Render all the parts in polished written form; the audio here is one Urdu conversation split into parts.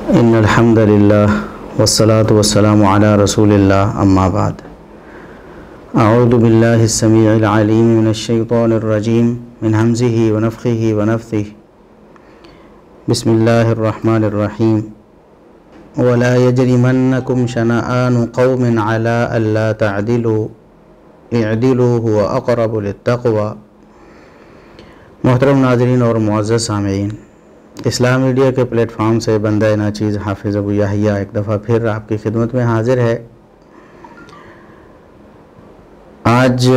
ان الحمد للہ والصلاة والسلام علی رسول اللہ اما بعد اعوذ باللہ السمیع العلیم من الشیطان الرجیم من ہمزہ ونفخہ ونفثہ بسم اللہ الرحمن الرحیم ولا یجرمنکم شنآن قوم علی الا تعدلوا اعدلوا هو اقرب للتقوی۔ محترم ناظرین اور معزز سامعین، اسلام میڈیا کے پلیٹ فارم سے بندہ ناچیز حافظ ابو یحییٰ ایک دفعہ پھر آپ کی خدمت میں حاضر ہے۔ آج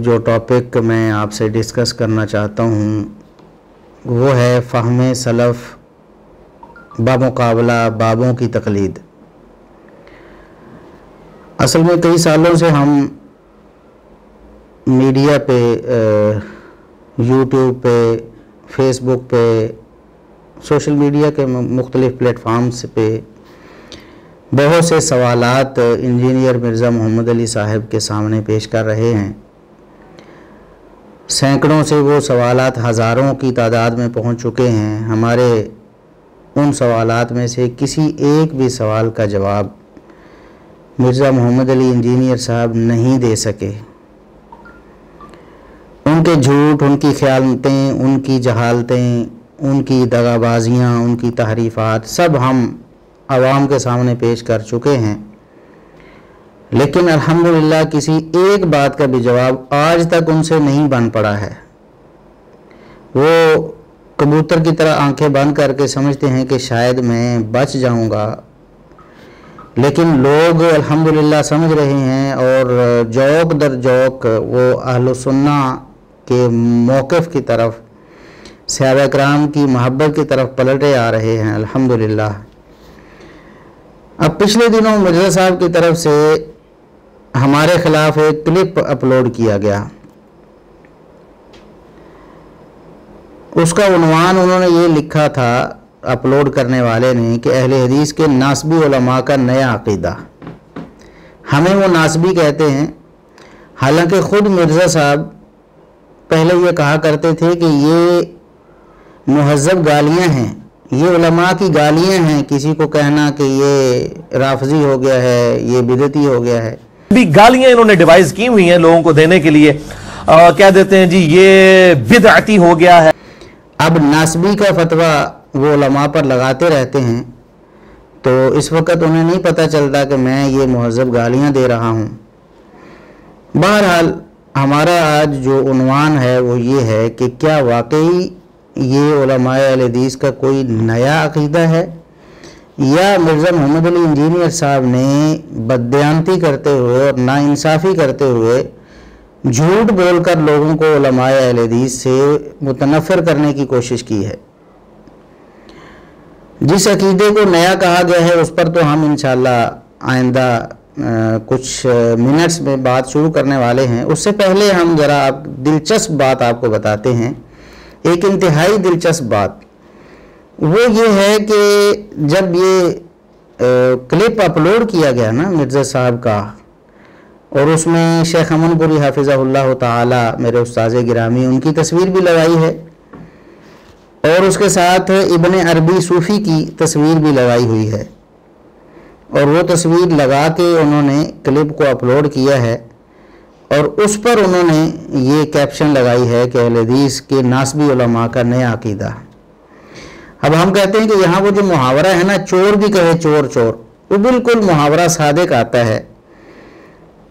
جو ٹاپک میں آپ سے ڈسکس کرنا چاہتا ہوں وہ ہے فہم سلف بمقابلہ بابوں کی تقلید۔ اصل میں کئی سالوں سے ہم میڈیا پہ، یوٹیوب پہ، فیس بک پہ، سوشل میڈیا کے مختلف پلیٹ فارمز پہ بہت سے سوالات انجینئر مرزا محمد علی صاحب کے سامنے پیش کر رہے ہیں۔ سینکڑوں سے وہ سوالات ہزاروں کی تعداد میں پہنچ چکے ہیں۔ ہمارے ان سوالات میں سے کسی ایک بھی سوال کا جواب مرزا محمد علی انجینئر صاحب نہیں دے سکے۔ ان کے جھوٹ، ان کی خیانتیں، ان کی جہالتیں، ان کی دغا بازیاں، ان کی تحریفات سب ہم عوام کے سامنے پیش کر چکے ہیں، لیکن الحمدللہ کسی ایک بات کا بھی جواب آج تک ان سے نہیں بن پڑا ہے۔ وہ کبوتر کی طرح آنکھیں بند کر کے سمجھتے ہیں کہ شاید میں بچ جاؤں گا، لیکن لوگ الحمدللہ سمجھ رہے ہیں اور جوک در جوک وہ اہل سنہ کے موقف کی طرف، صحابہ کرام کی محبت کی طرف پلٹے آ رہے ہیں الحمدللہ۔ اب پچھلے دنوں مرزا صاحب کی طرف سے ہمارے خلاف ایک کلپ اپلوڈ کیا گیا۔ اس کا عنوان انہوں نے یہ لکھا تھا اپلوڈ کرنے والے نے کہ اہل حدیث کے ناسبی علماء کا نیا عقیدہ۔ ہمیں وہ ناسبی کہتے ہیں، حالانکہ خود مرزا صاحب پہلے یہ کہا کرتے تھے کہ یہ مہذب گالیاں ہیں، یہ علماء کی گالیاں ہیں۔ کسی کو کہنا کہ یہ رافضی ہو گیا ہے، یہ بدعتی ہو گیا ہے، بھی گالیاں انہوں نے ڈیوائز کی ہوئی ہیں لوگوں کو دینے کے لیے، کیا دیتے ہیں جی یہ بدعتی ہو گیا ہے۔ اب ناسبی کا فتویٰ وہ علماء پر لگاتے رہتے ہیں، تو اس وقت انہیں نہیں پتہ چلتا کہ میں یہ مہذب گالیاں دے رہا ہوں۔ بہرحال ہمارا آج جو عنوان ہے وہ یہ ہے کہ کیا واقعی یہ علماء اہل حدیث کا کوئی نیا عقیدہ ہے، یا مرزا محمد علی انجینئر صاحب نے بددیانتی کرتے ہوئے اور ناانصافی کرتے ہوئے جھوٹ بول کر لوگوں کو علماء اہل حدیث سے متنفر کرنے کی کوشش کی ہے۔ جس عقیدے کو نیا کہا گیا ہے اس پر تو ہم انشاءاللہ آئندہ کچھ منٹس میں بات شروع کرنے والے ہیں۔ اس سے پہلے ہم ذرا دلچسپ بات آپ کو بتاتے ہیں، ایک انتہائی دلچسپ بات۔ وہ یہ ہے کہ جب یہ کلپ اپلوڈ کیا گیا نا مرزا صاحب کا، اور اس میں شیخ امن پوری حافظہ اللہ تعالی میرے استاذ گرامی ان کی تصویر بھی لگائی ہے، اور اس کے ساتھ ابن عربی صوفی کی تصویر بھی لگائی ہوئی ہے، اور وہ تصویر لگا کے انہوں نے کلپ کو اپلوڈ کیا ہے، اور اس پر انہوں نے یہ کیپشن لگائی ہے کہ اہل حدیث کے ناسبی علماء کا نیا عقیدہ۔ اب ہم کہتے ہیں کہ یہاں وہ جو محاورہ ہے نا، چور بھی کہے چور چور، وہ بالکل محاورہ صادق آتا ہے۔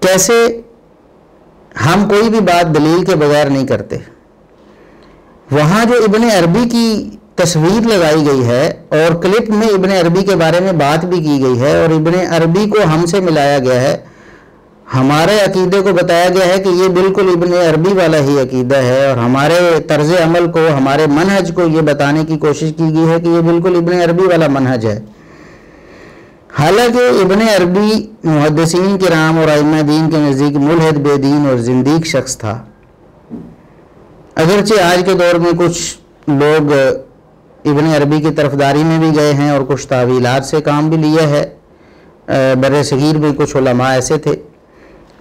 کیسے ہم کوئی بھی بات دلیل کے بغیر نہیں کرتے۔ وہاں جو ابن عربی کی تصویر لگائی گئی ہے اور کلپ میں ابن عربی کے بارے میں بات بھی کی گئی ہے، اور ابن عربی کو ہم سے ملایا گیا ہے، ہمارے عقیدے کو بتایا گیا ہے کہ یہ بالکل ابن عربی والا ہی عقیدہ ہے، اور ہمارے طرز عمل کو، ہمارے منہج کو یہ بتانے کی کوشش کی گئی ہے کہ یہ بالکل ابن عربی والا منہج ہے۔ حالانکہ ابن عربی محدثین کرام اور ائمہ دین کے نزدیک ملحد، بے دین اور زندیق شخص تھا۔ اگرچہ آج کے دور میں کچھ لوگ ابن عربی کی طرفداری میں بھی گئے ہیں اور کچھ تعویلات سے کام بھی لیا ہے، بر صغیر میں کچھ علماء ایسے تھے،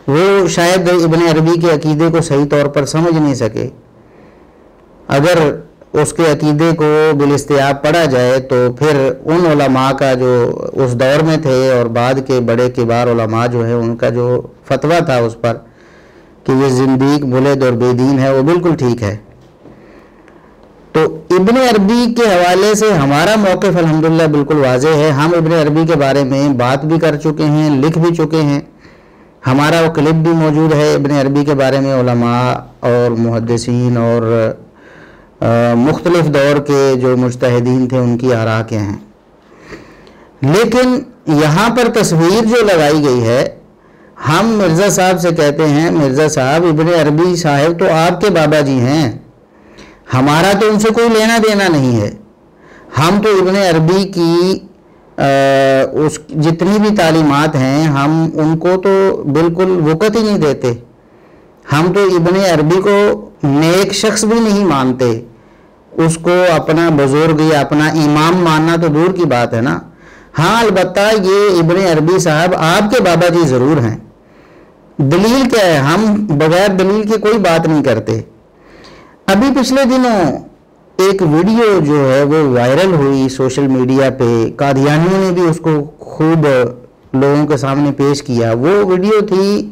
وہ شاید ابن عربی کے عقیدے کو صحیح طور پر سمجھ نہیں سکے۔ اگر اس کے عقیدے کو بالاستیاب پڑھا جائے تو پھر ان علماء کا جو اس دور میں تھے اور بعد کے بڑے کبار علماء جو ہیں ان کا جو فتویٰ تھا اس پر کہ یہ زندیق ملحد اور بے دین ہے، وہ بالکل ٹھیک ہے۔ تو ابن عربی کے حوالے سے ہمارا موقف الحمدللہ بالکل واضح ہے۔ ہم ابن عربی کے بارے میں بات بھی کر چکے ہیں، لکھ بھی چکے ہیں، ہمارا وہ کلپ بھی موجود ہے ابن عربی کے بارے میں، علماء اور محدثین اور مختلف دور کے جو مجتہدین تھے ان کی آراء کے ہیں۔ لیکن یہاں پر تصویر جو لگائی گئی ہے، ہم مرزا صاحب سے کہتے ہیں مرزا صاحب ابن عربی صاحب تو آپ کے بابا جی ہیں، ہمارا تو ان سے کوئی لینا دینا نہیں ہے۔ ہم تو ابن عربی کی اس جتنی بھی تعلیمات ہیں ہم ان کو تو بالکل وقت ہی نہیں دیتے۔ ہم تو ابن عربی کو نیک شخص بھی نہیں مانتے، اس کو اپنا بزرگ یا اپنا امام ماننا تو دور کی بات ہے نا۔ ہاں البتہ یہ ابن عربی صاحب آپ کے بابا جی ضرور ہیں۔ دلیل کیا ہے؟ ہم بغیر دلیل کے کوئی بات نہیں کرتے۔ ابھی پچھلے دنوں ایک ویڈیو جو ہے وہ وائرل ہوئی سوشل میڈیا پہ، قادیانیوں نے بھی اس کو خوب لوگوں کے سامنے پیش کیا۔ وہ ویڈیو تھی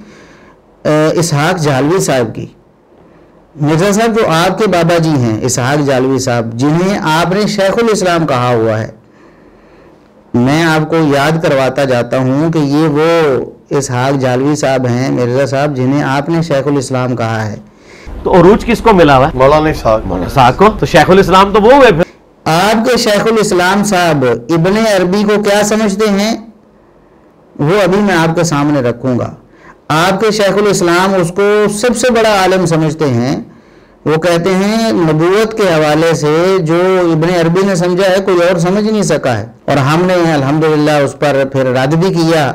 اسحاق جہلوی صاحب کی۔ مرزا صاحب جو آپ کے بابا جی ہیں اسحاق جہلوی صاحب، جنہیں آپ نے شیخ الاسلام کہا ہوا ہے، میں آپ کو یاد کرواتا جاتا ہوں کہ یہ وہ اسحاق جہلوی صاحب ہیں مرزا صاحب جنہیں آپ نے شیخ الاسلام کہا ہے۔ تو عروج کس کو ملا ہوا ہے؟ مولانا اسحاق کو۔ تو شیخ الاسلام تو وہ ہوئے پھر۔ آپ کے شیخ الاسلام صاحب ابن عربی کو کیا سمجھتے ہیں وہ ابھی میں آپ کے سامنے رکھوں گا۔ آپ کے شیخ الاسلام اس کو سب سے بڑا عالم سمجھتے ہیں۔ وہ کہتے ہیں نبوت کے حوالے سے جو ابن عربی نے سمجھا ہے کوئی اور سمجھ نہیں سکا ہے، اور ہم نے الحمدللہ اس پر پھر رد بھی کیا۔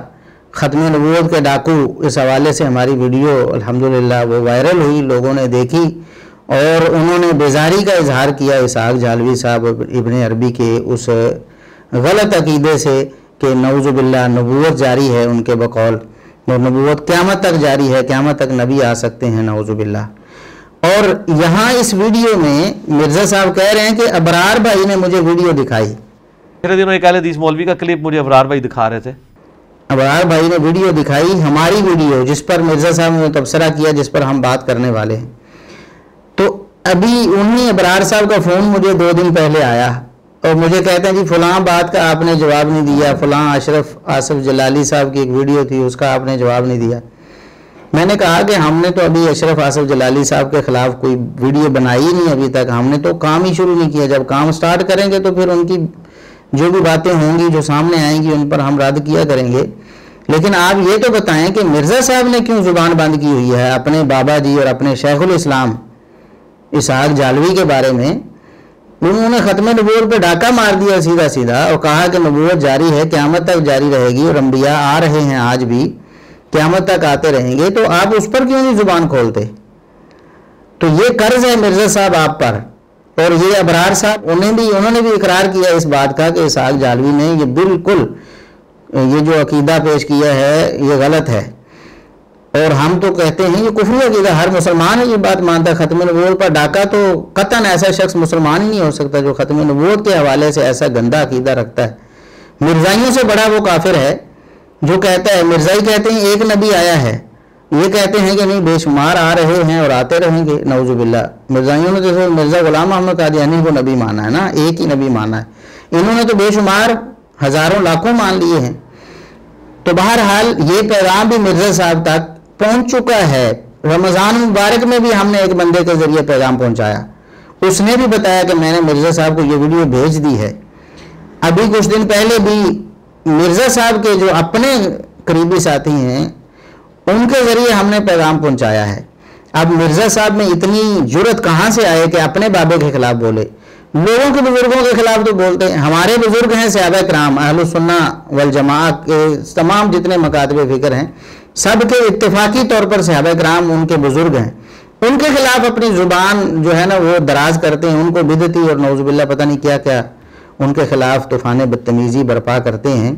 ختم نبوت کے ڈاکو اس حوالے سے ہماری ویڈیو الحمدللہ وہ وائرل ہوئی، لوگوں نے دیکھی اور انہوں نے بیزاری کا اظہار کیا اسحاق جہلوی صاحب ابن عربی کے اس غلط عقیدے سے کہ نعوذ باللہ نبوت جاری ہے ان کے بقول، اور نبوت قیامت تک جاری ہے، قیامت تک نبی آ سکتے ہیں نعوذ باللہ۔ اور یہاں اس ویڈیو میں مرزا صاحب کہہ رہے ہیں کہ ابرار بھائی نے مجھے ویڈیو دکھائی۔ پھر دنوں ایک اہل حدیث مولوی کا کلپ مجھے ابرار بھائی دکھا رہے تھے، ابرار بھائی نے ویڈیو دکھائی، ہماری ویڈیو جس پر مرزا صاحب نے تبصرہ کیا، جس پر ہم بات کرنے والے ہیں۔ تو ابھی انہی ابرار صاحب کا فون مجھے 2 دن پہلے آیا اور مجھے کہتے ہیں جی فلاں بات کا آپ نے جواب نہیں دیا، فلاں اشرف آصف جلالی صاحب کی ایک ویڈیو تھی اس کا آپ نے جواب نہیں دیا۔ میں نے کہا کہ ہم نے تو ابھی اشرف آصف جلالی صاحب کے خلاف کوئی ویڈیو بنائی ہی نہیں ابھی تک، ہم نے تو کام ہی شروع نہیں کیا۔ جب کام سٹارٹ کریں گے تو پھر ان کی جو بھی باتیں ہوں گی جو سامنے آئیں گی ان پر ہم رد کیا کریں گے۔ لیکن آپ یہ تو بتائیں کہ مرزا صاحب نے کیوں زبان بند کی ہوئی ہے اپنے بابا جی اور اپنے شیخ الاسلام اسحاق جہلوی کے بارے میں؟ انہوں نے ختم نبوت پہ ڈاکہ مار دیا سیدھا سیدھا اور کہا کہ نبوت جاری ہے، قیامت تک جاری رہے گی، اور انبیاء آ رہے ہیں آج بھی، قیامت تک آتے رہیں گے۔ تو آپ اس پر کیوں نہیں زبان کھولتے؟ تو یہ قرض ہے مرزا صاحب آپ پر، اور یہ ابرار صاحب انہوں نے بھی اقرار کیا اس بات کا کہ اسحاق جہلوی نے یہ بالکل یہ جو عقیدہ پیش کیا ہے یہ غلط ہے، اور ہم تو کہتے ہیں یہ کفری عقیدہ، ہر مسلمان یہ بات مانتا ہے۔ ختم نبوت پر ڈاکہ تو قطعاً ایسا شخص مسلمان ہی نہیں ہو سکتا جو ختم نبوت کے حوالے سے ایسا گندا عقیدہ رکھتا ہے۔ مرزائیوں سے بڑا وہ کافر ہے جو کہتا ہے، مرزائی کہتے ہیں ایک نبی آیا ہے، یہ کہتے ہیں کہ نہیں بے شمار آ رہے ہیں اور آتے رہیں گے نعوذ باللہ۔ مرزائیوں نے جیسے مرزا غلام احمد قادیانی کو نبی مانا ہے نا، ایک ہی نبی مانا ہے، انہوں نے تو بے شمار ہزاروں لاکھوں مان لیے ہیں۔ تو بہرحال یہ پیغام بھی مرزا صاحب تک پہنچ چکا ہے۔ رمضان مبارک میں بھی ہم نے ایک بندے کے ذریعے پیغام پہنچایا، اس نے بھی بتایا کہ میں نے مرزا صاحب کو یہ ویڈیو بھیج دی ہے۔ ابھی کچھ دن پہلے بھی مرزا صاحب کے جو اپنے قریبی ساتھی ہیں ان کے ذریعے ہم نے پیغام پہنچایا ہے۔ اب مرزا صاحب میں اتنی جرت کہاں سے آئے کہ اپنے بابے کے خلاف بولے؟ لوگوں کے بزرگوں کے خلاف تو بولتے ہیں۔ ہمارے بزرگ ہیں صحابہ کرام، اہل السنہ والجماعہ کے تمام جتنے مکاتب فکر ہیں سب کے اتفاقی طور پر صحابہ کرام ان کے بزرگ ہیں، ان کے خلاف اپنی زبان جو ہے نا وہ دراز کرتے ہیں، ان کو بدعتی اور نعوذ باللہ پتہ نہیں کیا کیا ان کے خلاف طوفان بدتمیزی برپا کرتے ہیں۔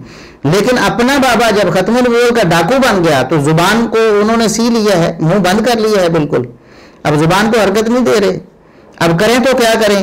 لیکن اپنا بابا جب ختم نبوت کا ڈاکو بن گیا تو زبان کو انہوں نے سی لیا ہے، منہ بند کر لیا ہے بالکل، اب زبان کو حرکت نہیں دے رہے۔ اب کریں تو کیا کریں؟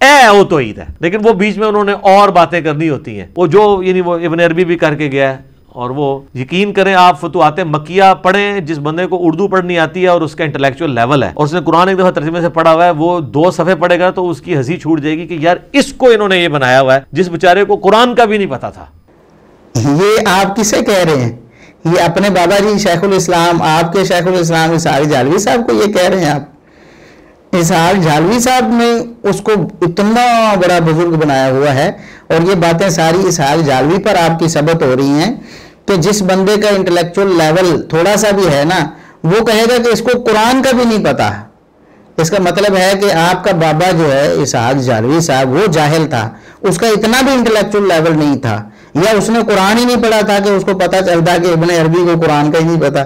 اے وہ توحید ہے، لیکن وہ بیچ میں انہوں نے اور باتیں کرنی ہوتی ہیں، وہ جو یعنی وہ ابن عربی بھی کر کے گیا ہے. اور وہ یقین کریں آپ فتوحات مکیہ پڑھیں، جس بندے کو اردو پڑھنی آتی ہے اور اس کا انٹلیکچوئل لیول ہے اور اس نے قرآن ایک دفعہ ترجمے سے پڑھا ہوا ہے، وہ 2 صفحے پڑھے گا تو اس کی ہنسی چھوٹ جائے گی کہ یار اس کو انہوں نے یہ بنایا ہوا ہے جس بیچارے کو قرآن کا بھی نہیں پتا تھا. یہ آپ کسے کہہ رہے ہیں؟ یہ اپنے بابا جی شیخ الاسلام، آپ کے شیخ الاسلام اسحاق جھالوی صاحب کو یہ کہہ رہے ہیں آپ؟ اسحاق جھالوی صاحب نے اس کو اتنا بڑا بزرگ بنایا ہوا ہے، اور یہ باتیں ساری اسحاق جھالوی پر آپ کی ثبت ہو رہی ہیں کہ جس بندے کا انٹلیکچوئل لیول تھوڑا سا بھی ہے نا، وہ کہے گا کہ اس کو قرآن کا بھی نہیں پتا. اس کا مطلب ہے کہ آپ کا بابا جو ہے اسحاق جھالوی صاحب وہ جاہل تھا، اس کا اتنا بھی انٹلیکچوئل لیول نہیں تھا، یا اس نے قرآن ہی نہیں پڑھا تھا کہ اس کو پتا چلتا کہ ابن عربی کو قرآن کا ہی نہیں پتا.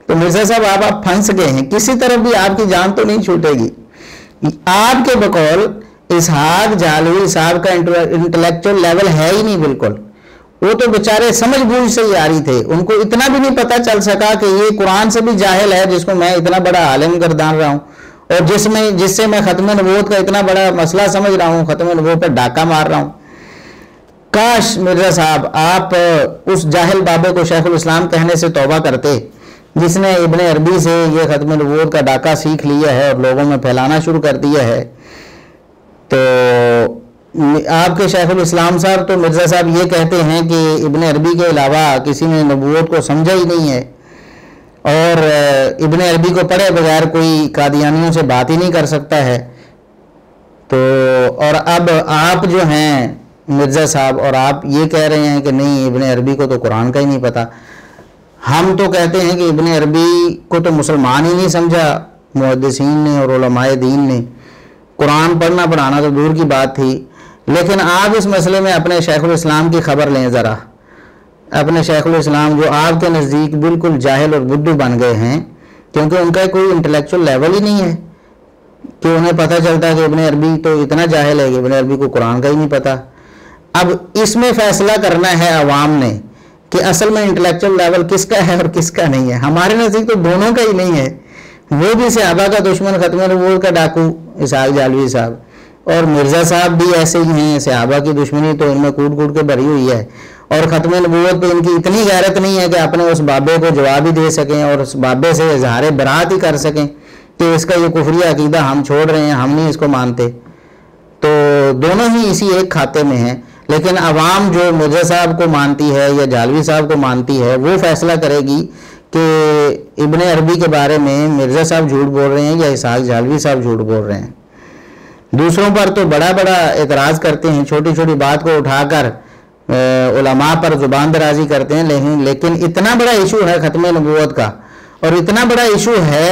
تو مرزا صاحب آپ پھنس گئے ہیں، کسی طرف بھی آپ کی جان تو نہیں چھوٹے گی. آپ کے بقول اسحاق جھالوی صاحب کا انٹلیکچوئل لیول ہے ہی نہیں بالکل. وہ تو بیچارے سمجھ بوجھ سے ہی آ رہی تھے، ان کو اتنا بھی نہیں پتا چل سکا کہ یہ قرآن سے بھی جاہل ہے جس کو میں اتنا بڑا عالم گردان رہا ہوں، اور جس سے میں ختم نبوت کا اتنا بڑا مسئلہ سمجھ رہا ہوں، ختم نبوت پر ڈاکہ مار رہا ہوں. کاش مرزا صاحب آپ اس جاہل بابے کو شیخ الاسلام کہنے سے توبہ کرتے جس نے ابن عربی سے یہ ختم نبوت کا ڈاکہ سیکھ لیا ہے اور لوگوں میں پھیلانا شروع کر دیا ہے. تو آپ کے شیخ الاسلام صاحب تو مرزا صاحب یہ کہتے ہیں کہ ابن عربی کے علاوہ کسی نے نبوت کو سمجھا ہی نہیں ہے، اور ابن عربی کو پڑھے بغیر کوئی قادیانیوں سے بات ہی نہیں کر سکتا ہے. تو اور اب آپ جو ہیں مرزا صاحب، اور آپ یہ کہہ رہے ہیں کہ نہیں ابن عربی کو تو قرآن کا ہی نہیں پتا. ہم تو کہتے ہیں کہ ابن عربی کو تو مسلمان ہی نہیں سمجھا محدثین نے اور علماء دین نے. قرآن پڑھنا پڑھانا تو دور کی بات تھی، لیکن آپ اس مسئلے میں اپنے شیخ الاسلام کی خبر لیں ذرا. اپنے شیخ الاسلام جو آپ کے نزدیک بالکل جاہل اور بدھو بن گئے ہیں، کیونکہ ان کا کوئی انٹلیکچوئل لیول ہی نہیں ہے کہ انہیں پتہ چلتا کہ ابن عربی تو اتنا جاہل ہے کہ ابن عربی کو قرآن کا ہی نہیں پتا. اب اس میں فیصلہ کرنا ہے عوام نے کہ اصل میں انٹلیکچوئل لیول کس کا ہے اور کس کا نہیں ہے. ہمارے نزدیک تو دونوں کا ہی نہیں ہے. وہ بھی صحابہ کا دشمن، ختم نبوت کا ڈاکو اسحاق جھالوی صاحب، اور مرزا صاحب بھی ایسے ہی ہیں. صحابہ کی دشمنی تو ان میں کوٹ کوٹ کے بھری ہوئی ہے، اور ختم نبوت پہ ان کی اتنی غیرت نہیں ہے کہ اپنے اس بابے کو جواب ہی دے سکیں اور اس بابے سے اظہار برات ہی کر سکیں کہ اس کا یہ کفری عقیدہ ہم چھوڑ رہے ہیں، ہم نہیں اس کو مانتے. تو دونوں ہی اسی ایک کھاتے میں ہیں. لیکن عوام جو مرزا صاحب کو مانتی ہے یا جھالوی صاحب کو مانتی ہے، وہ فیصلہ کرے گی کہ ابن عربی کے بارے میں مرزا صاحب جھوٹ بول رہے ہیں یا اسحاق جھالوی صاحب جھوٹ بول رہے ہیں. دوسروں پر تو بڑا بڑا اعتراض کرتے ہیں، چھوٹی چھوٹی بات کو اٹھا کر علماء پر زبان درازی کرتے ہیں، لیکن اتنا بڑا ایشو ہے ختم نبوت کا، اور اتنا بڑا ایشو ہے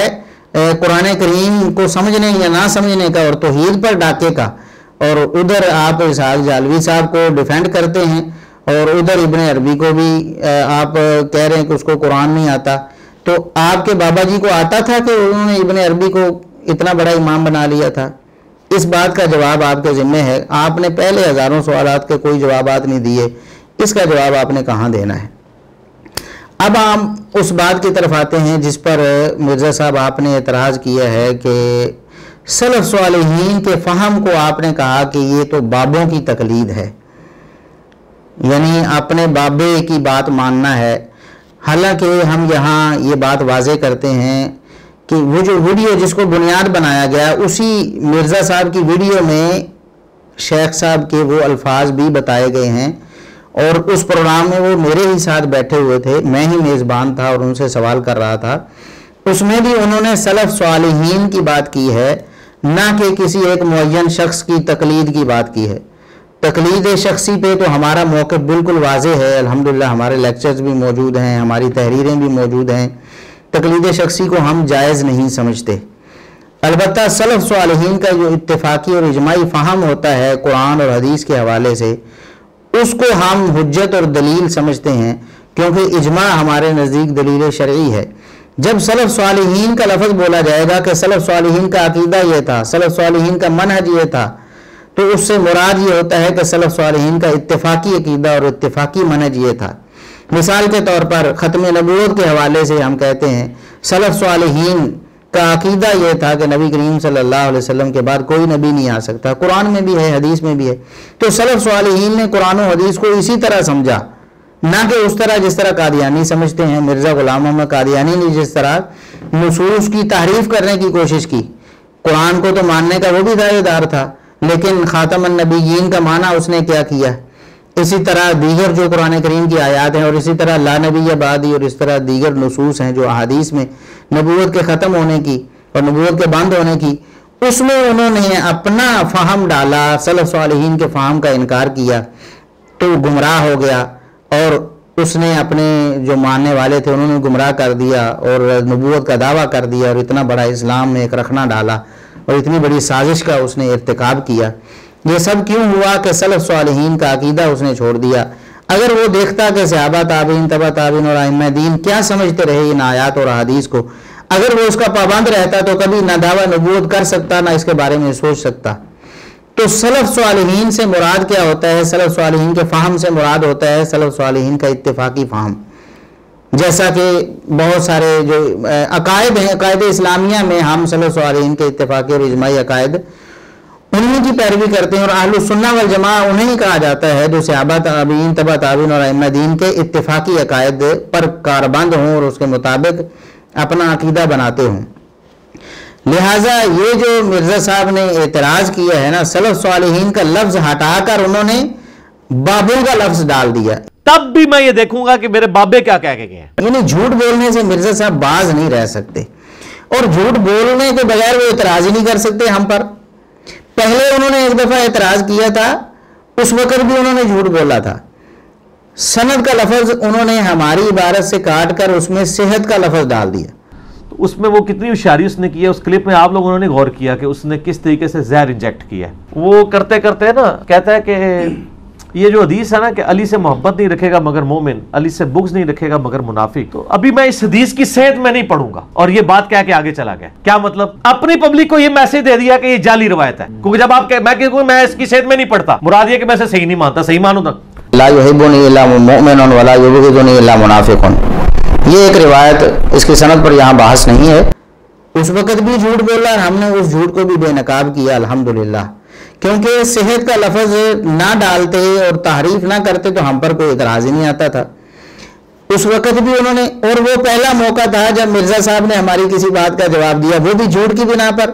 قرآن کریم کو سمجھنے یا نہ سمجھنے کا اور توحید پر ڈاکے کا، اور ادھر آپ اسحاق جھالوی صاحب کو ڈیفینڈ کرتے ہیں اور ادھر ابن عربی کو بھی آپ کہہ رہے ہیں کہ اس کو قرآن نہیں آتا. تو آپ کے بابا جی کو آتا تھا کہ انہوں نے ابن عربی کو اتنا بڑا امام بنا لیا تھا؟ اس بات کا جواب آپ کے ذمہ ہے. آپ نے پہلے ہزاروں سوالات کے کوئی جوابات نہیں دیے، اس کا جواب آپ نے کہاں دینا ہے؟ اب ہم اس بات کی طرف آتے ہیں جس پر مرزا صاحب آپ نے اعتراض کیا ہے کہ سلف صالحین کے فہم کو آپ نے کہا کہ یہ تو بابوں کی تقلید ہے، یعنی اپنے بابے کی بات ماننا ہے. حالانکہ ہم یہاں یہ بات واضح کرتے ہیں کہ وہ جو ویڈیو جس کو بنیاد بنایا گیا، اسی مرزا صاحب کی ویڈیو میں شیخ صاحب کے وہ الفاظ بھی بتائے گئے ہیں، اور اس پروگرام میں وہ میرے ہی ساتھ بیٹھے ہوئے تھے، میں ہی میزبان تھا اور ان سے سوال کر رہا تھا. اس میں بھی انہوں نے سلف صالحین کی بات کی ہے، نہ کہ کسی ایک معین شخص کی تقلید کی بات کی ہے. تقلید شخصی پہ تو ہمارا موقف بالکل واضح ہے، الحمدللہ ہمارے لیکچرز بھی موجود ہیں، ہماری تحریریں بھی موجود ہیں. تقلید شخصی کو ہم جائز نہیں سمجھتے. البتہ سلف صالحین کا جو اتفاقی اور اجماعی فہم ہوتا ہے قرآن اور حدیث کے حوالے سے، اس کو ہم حجت اور دلیل سمجھتے ہیں، کیونکہ اجماع ہمارے نزدیک دلیل شرعی ہے. جب سلف صالحین کا لفظ بولا جائے گا کہ سلف صالحین کا عقیدہ یہ تھا، سلف صالحین کا منہج یہ تھا، تو اس سے مراد یہ ہوتا ہے کہ سلف صالحین کا اتفاقی عقیدہ اور اتفاقی منہج یہ تھا. مثال کے طور پر ختم نبوت کے حوالے سے ہم کہتے ہیں سلف صالحین کا عقیدہ یہ تھا کہ نبی کریم صلی اللہ علیہ وسلم کے بعد کوئی نبی نہیں آ سکتا. قرآن میں بھی ہے، حدیث میں بھی ہے. تو سلف صالحین نے قرآن و حدیث کو اسی طرح سمجھا، نہ کہ اس طرح جس طرح قادیانی سمجھتے ہیں. مرزا غلام محمد قادیانی نے جس طرح نصوص کی تحریف کرنے کی کوشش کی، قرآن کو تو ماننے کا وہ بھی دعوے دار تھا، لیکن خاتم النبیین کا معنی اس نے کیا کیا. اسی طرح دیگر جو قرآن کریم کی آیات ہیں، اور اسی طرح لا نبی بعدی، اور اس طرح دیگر نصوص ہیں جو احادیث میں نبوت کے ختم ہونے کی اور نبوت کے بند ہونے کی، اس میں انہوں نے اپنا فہم ڈالا، سلف صالحین کے فہم کا انکار کیا، تو گمراہ ہو گیا. اور اس نے اپنے جو ماننے والے تھے انہوں نے گمراہ کر دیا اور نبوت کا دعویٰ کر دیا، اور اتنا بڑا اسلام میں ایک رخنہ ڈالا اور اتنی بڑی سازش کا اس نے ارتکاب کیا. یہ سب کیوں ہوا کہ سلف صالحین کا عقیدہ اس نے چھوڑ دیا. اگر وہ دیکھتا کہ صحابہ تابعین، تبع تابعین اور ائمہ دین کیا سمجھتے رہے ان آیات اور احادیث کو، اگر وہ اس کا پابند رہتا تو کبھی نہ دعویٰ نبوت کر سکتا، نہ اس کے بارے میں سوچ سکتا. تو سلف صالحین سے مراد کیا ہوتا ہے؟ سلف صالحین کے فہم سے مراد ہوتا ہے سلف صالحین کا اتفاقی فہم. جیسا کہ بہت سارے جو عقائد ہیں، عقائد اسلامیہ میں ہم سلف صالحین کے اتفاقی اور اجماعی عقائد انہیں کی پیروی کرتے ہیں، اور اہل السنہ والجماعہ انہیں کہا جاتا ہے جو صحابہ تابعین، تبع تابعین اور ائمہ دین کے اتفاقی عقائد پر کاربند ہوں اور اس کے مطابق اپنا عقیدہ بناتے ہوں. لہٰذا یہ جو مرزا صاحب نے اعتراض کیا ہے نا، سلف صالحین کا لفظ ہٹا کر انہوں نے بابوں کا لفظ ڈال دیا. تب بھی میں یہ دیکھوں گا کہ میرے بابے کیا کہہ کے گئے ہیں. یعنی جھوٹ بولنے سے مرزا صاحب باز نہیں رہ سکتے، اور جھوٹ بولنے کے بغیر وہ اعتراض ہی نہیں کر سکتے ہم پر. پہلے انہوں نے ایک دفعہ اعتراض کیا تھا، اس وقت بھی انہوں نے جھوٹ بولا تھا. سند کا لفظ انہوں نے ہماری عبارت سے کاٹ کر اس میں صحت کا لفظ ڈال دیا. تو اس میں وہ کتنی ہوشیاری اس نے کی ہے. اس کلپ میں آپ لوگوں نے غور کیا کہ اس نے کس طریقے سے زہر انجیکٹ کیا ہے. وہ کرتے کرتے نا کہتا ہے کہ یہ جو حدیث ہے نا کہ علی سے محبت نہیں رکھے گا مگر مومن، علی سے بغض نہیں رکھے گا مگر منافق. تو ابھی میں اس حدیث کی صحت میں نہیں پڑھوں گا، اور یہ بات کہہ کے آگے چلا گیا. کیا مطلب؟ اپنی پبلک کو یہ میسج دے دیا کہ یہ جعلی روایت ہے. کیونکہ جب آپ میں اس کی صحت میں نہیں پڑھتا، مراد یہ کہ میں اسے صحیح نہیں مانتا. صحیح مانوں تک لا یحبنی الا مؤمن ولا یبغضنی الا منافق. یہ ایک روایت، اس کی سند پر یہاں بحث نہیں ہے. اس وقت بھی جھوٹ بولا اور ہم نے اس جھوٹ کو بھی بے نقاب کیا الحمدللہ، کیونکہ صحت کا لفظ نہ ڈالتے اور تحریف نہ کرتے تو ہم پر کوئی اعتراض ہی نہیں آتا تھا. اس وقت بھی انہوں نے، اور وہ پہلا موقع تھا جب مرزا صاحب نے ہماری کسی بات کا جواب دیا، وہ بھی جھوٹ کی بنا پر.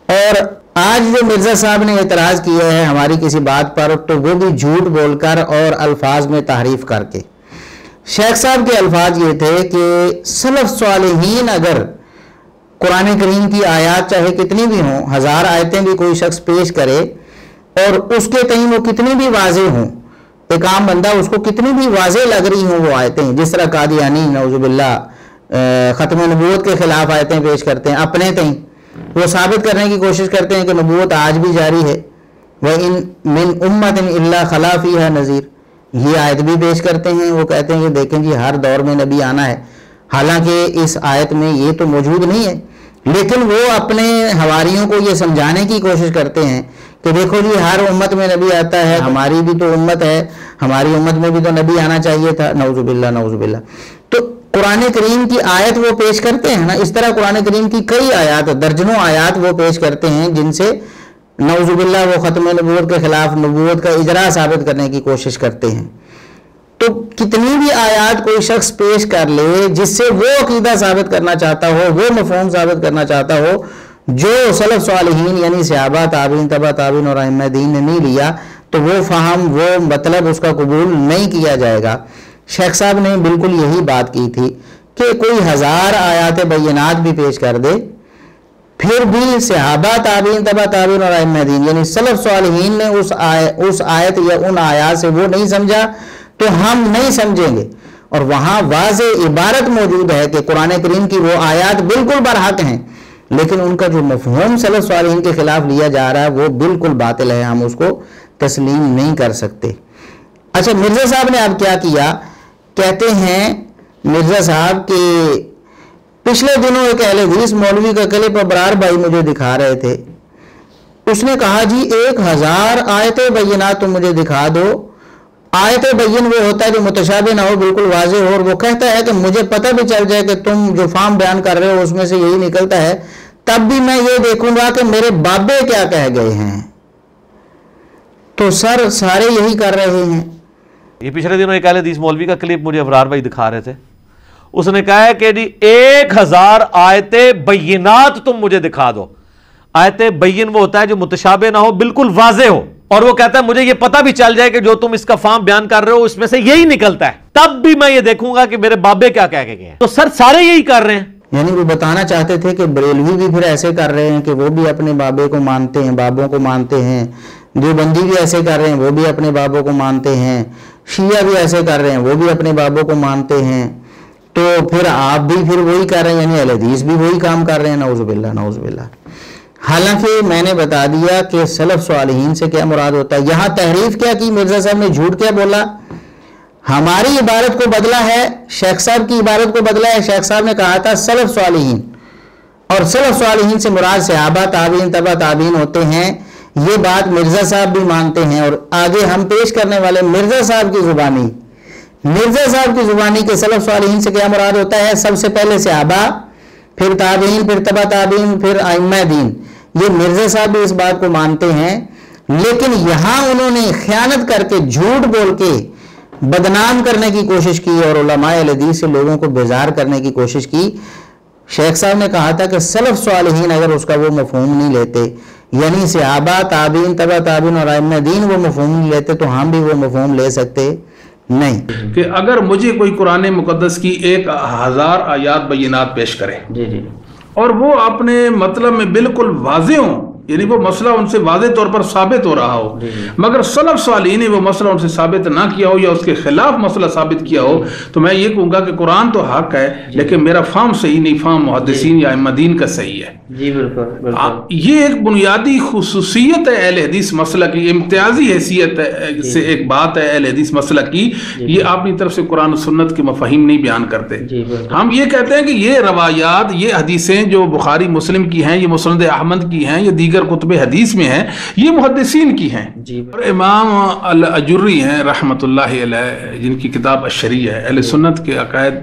اور آج جو مرزا صاحب نے اعتراض کیا ہے ہماری کسی بات پر، تو وہ بھی جھوٹ بول کر اور الفاظ میں تحریف کر کے. شیخ صاحب کے الفاظ یہ تھے کہ سلف صالحین اگر قرآن کریم کی آیات چاہے کتنی بھی ہوں، 1000 آیتیں بھی کوئی شخص پیش کرے اور اس کے تئیں وہ کتنی بھی واضح ہوں، ایک عام بندہ اس کو کتنی بھی واضح لگ رہی ہوں وہ آیتیں، جس طرح قادیانی نعوذ باللہ ختم نبوت کے خلاف آیتیں پیش کرتے ہیں اپنے تئیں، وہ ثابت کرنے کی کوشش کرتے ہیں کہ نبوت آج بھی جاری ہے. وَإِن مِّنْ أُمَّةٍ إِلَّا خَلَا فِيهَا نَذِيرٌ، یہ آیت بھی پیش کرتے ہیں. وہ کہتے ہیں کہ دیکھیں جی ہر دور میں نبی آنا ہے، حالانکہ اس آیت میں یہ تو موجود نہیں ہے، لیکن وہ اپنے حواریوں کو یہ سمجھانے کی کوشش کرتے ہیں کہ دیکھو جی ہر امت میں نبی آتا ہے، ہماری بھی تو امت ہے، ہماری امت میں بھی تو نبی آنا چاہیے تھا. نعوذ باللہ نعوذ باللہ. تو قرآن کریم کی آیت وہ پیش کرتے ہیں نا، اس طرح قرآن کریم کی کئی آیات، درجنوں آیات وہ پیش کرتے ہیں جن سے نعوذ باللہ وہ ختم نبوت کے خلاف نبوت کا اجرا ثابت کرنے کی کوشش کرتے ہیں. تو کتنی بھی آیات کوئی شخص پیش کر لے جس سے وہ عقیدہ ثابت کرنا چاہتا ہو، وہ مفہوم ثابت کرنا چاہتا ہو جو سلف صالحین یعنی صحابہ تابعین، تبع تابعین اور ائمہ دین نے نہیں لیا، تو وہ فہم، وہ مطلب اس کا قبول نہیں کیا جائے گا. شیخ صاحب نے بالکل یہی بات کی تھی کہ کوئی 1000 آیات بینات بھی پیش کر دے، پھر بھی صحابہ تابعین، تبع تابعین اور ائمہ دین یعنی سلف صالحین نے اس آیت یا ان آیات سے وہ نہیں سمجھا تو ہم نہیں سمجھیں گے. اور وہاں واضح عبارت موجود ہے کہ قرآن کریم کی وہ آیات بالکل برحق ہیں، لیکن ان کا جو مفہوم سلف صالحین کے خلاف لیا جا رہا ہے وہ بالکل باطل ہے، ہم اس کو تسلیم نہیں کر سکتے. اچھا، مرزا صاحب نے اب کیا کیا؟ کہتے ہیں مرزا صاحب کہ پچھلے دنوں ایک اہل حدیث مولوی کا کلپ ابرار بھائی مجھے دکھا رہے تھے. اس نے کہا جی 1000 آیت بینات تم مجھے دکھا دو آیت بین وہ ہوتا ہے جو متشابہ نہ ہو، بالکل واضح ہو، اور وہ کہتا ہے کہ مجھے پتہ بھی چل جائے کہ تم جو فارم بیان کر رہے ہو اس میں سے یہی نکلتا ہے، تب بھی میں یہ دیکھوں گا کہ میرے بابے کیا کہہ گئے ہیں۔ تو سر سارے یہی کر رہے ہیں۔ یہ پچھلے دنوں ایک اہل حدیث مولوی کا کلپ مجھے ابرار بھائی دکھا رہے تھے، اس نے کہا ہے کہ جی 1000 آیت بینات تم مجھے دکھا دو۔ آیت بین وہ ہوتا ہے جو متشابہ نہ ہو، بالکل واضح ہو، اور وہ کہتا ہے مجھے یہ پتہ بھی چل جائے کہ جو تم اس کا فارم بیان کر رہے ہو اس میں سے یہی نکلتا ہے، تب بھی میں یہ دیکھوں گا کہ میرے بابے کیا کہہ کے گئے ہیں۔ تو سر سارے یہی کر رہے ہیں۔ یعنی وہ بتانا چاہتے تھے کہ بریلوی بھی پھر ایسے کر رہے ہیں کہ وہ بھی اپنے بابے کو مانتے ہیں، بابوں کو مانتے ہیں، دیوبندی بھی ایسے کر رہے ہیں، وہ بھی اپنے بابوں کو مانتے ہیں، شیعہ بھی ایسے کر رہے ہیں، وہ بھی اپنے بابوں کو مانتے ہیں، تو پھر آپ بھی پھر وہی کر رہے ہیں، یعنی اہل حدیث بھی وہی کام کر رہے ہیں، نعوذ باللہ نعوذ باللہ۔ حالانکہ میں نے بتا دیا کہ سلف صالحین سے کیا مراد ہوتا ہے۔ یہاں تحریف کیا کی، مرزا صاحب نے جھوٹ کیا بولا، ہماری عبارت کو بدلا ہے، شیخ صاحب کی عبارت کو بدلا ہے۔ شیخ صاحب نے کہا تھا سلف صالحین، اور سلف صالحین سے مراد صحابہ تابعین تبع تابعین ہوتے ہیں، یہ بات مرزا صاحب بھی مانتے ہیں، اور آگے ہم پیش کرنے والے مرزا صاحب کی زبانی، مرزا صاحب کی زبانی کے سلف صالحین سے کیا مراد ہوتا ہے، سب سے پہلے صحابہ، پھر تابعین، پھر تبع تابعین، پھر ائمہ دین۔ یہ مرزا صاحب بھی اس بات کو مانتے ہیں، لیکن یہاں انہوں نے خیانت کر کے، جھوٹ بول کے بدنام کرنے کی کوشش کی، اور علماء اہل حدیث سے لوگوں کو بیزار کرنے کی کوشش کی۔ شیخ صاحب نے کہا تھا کہ سلف صالحین اگر اس کا وہ مفہوم نہیں لیتے، یعنی صحابہ تابعین تبع تابعین اور ائمہ دین وہ مفہوم نہیں لیتے، تو ہم بھی وہ مفہوم لے سکتے نہیں۔ کہ اگر مجھے کوئی قرآن مقدس کی 1000 آیات بینات پیش کرے اور وہ اپنے مطلب میں بالکل واضح ہوں، یعنی وہ مسئلہ ان سے واضح طور پر ثابت ہو رہا ہو، مگر سلف صالحین نے وہ مسئلہ ان سے ثابت نہ کیا ہو یا اس کے خلاف مسئلہ ثابت کیا ہو، تو میں یہ کہوں گا کہ قرآن تو حق ہے لیکن میرا فہم صحیح نہیں، فہم محدثین یا ائمہ دین کا صحیح ہے۔ جی بالکل۔ یہ ایک بنیادی خصوصیت ہے اہل حدیث مسئلہ کی، امتیازی حیثیت سے ایک بات ہے اہل حدیث مسئلہ کی، یہ اپنی طرف سے قرآن و سنت کے مفاہیم نہیں بیان کرتے۔ ہم یہ کہتے ہیں کہ یہ روایات، یہ حدیثیں جو بخاری مسلم کی ہیں، یہ مسند احمد کی ہیں، یہ دیگر کتب حدیث میں ہیں، یہ محدثین کی ہیں۔ اور امام الاجری ہیں رحمت اللہ علیہ، جن کی کتاب الشریعہ ہے، اہل سنت کے عقائد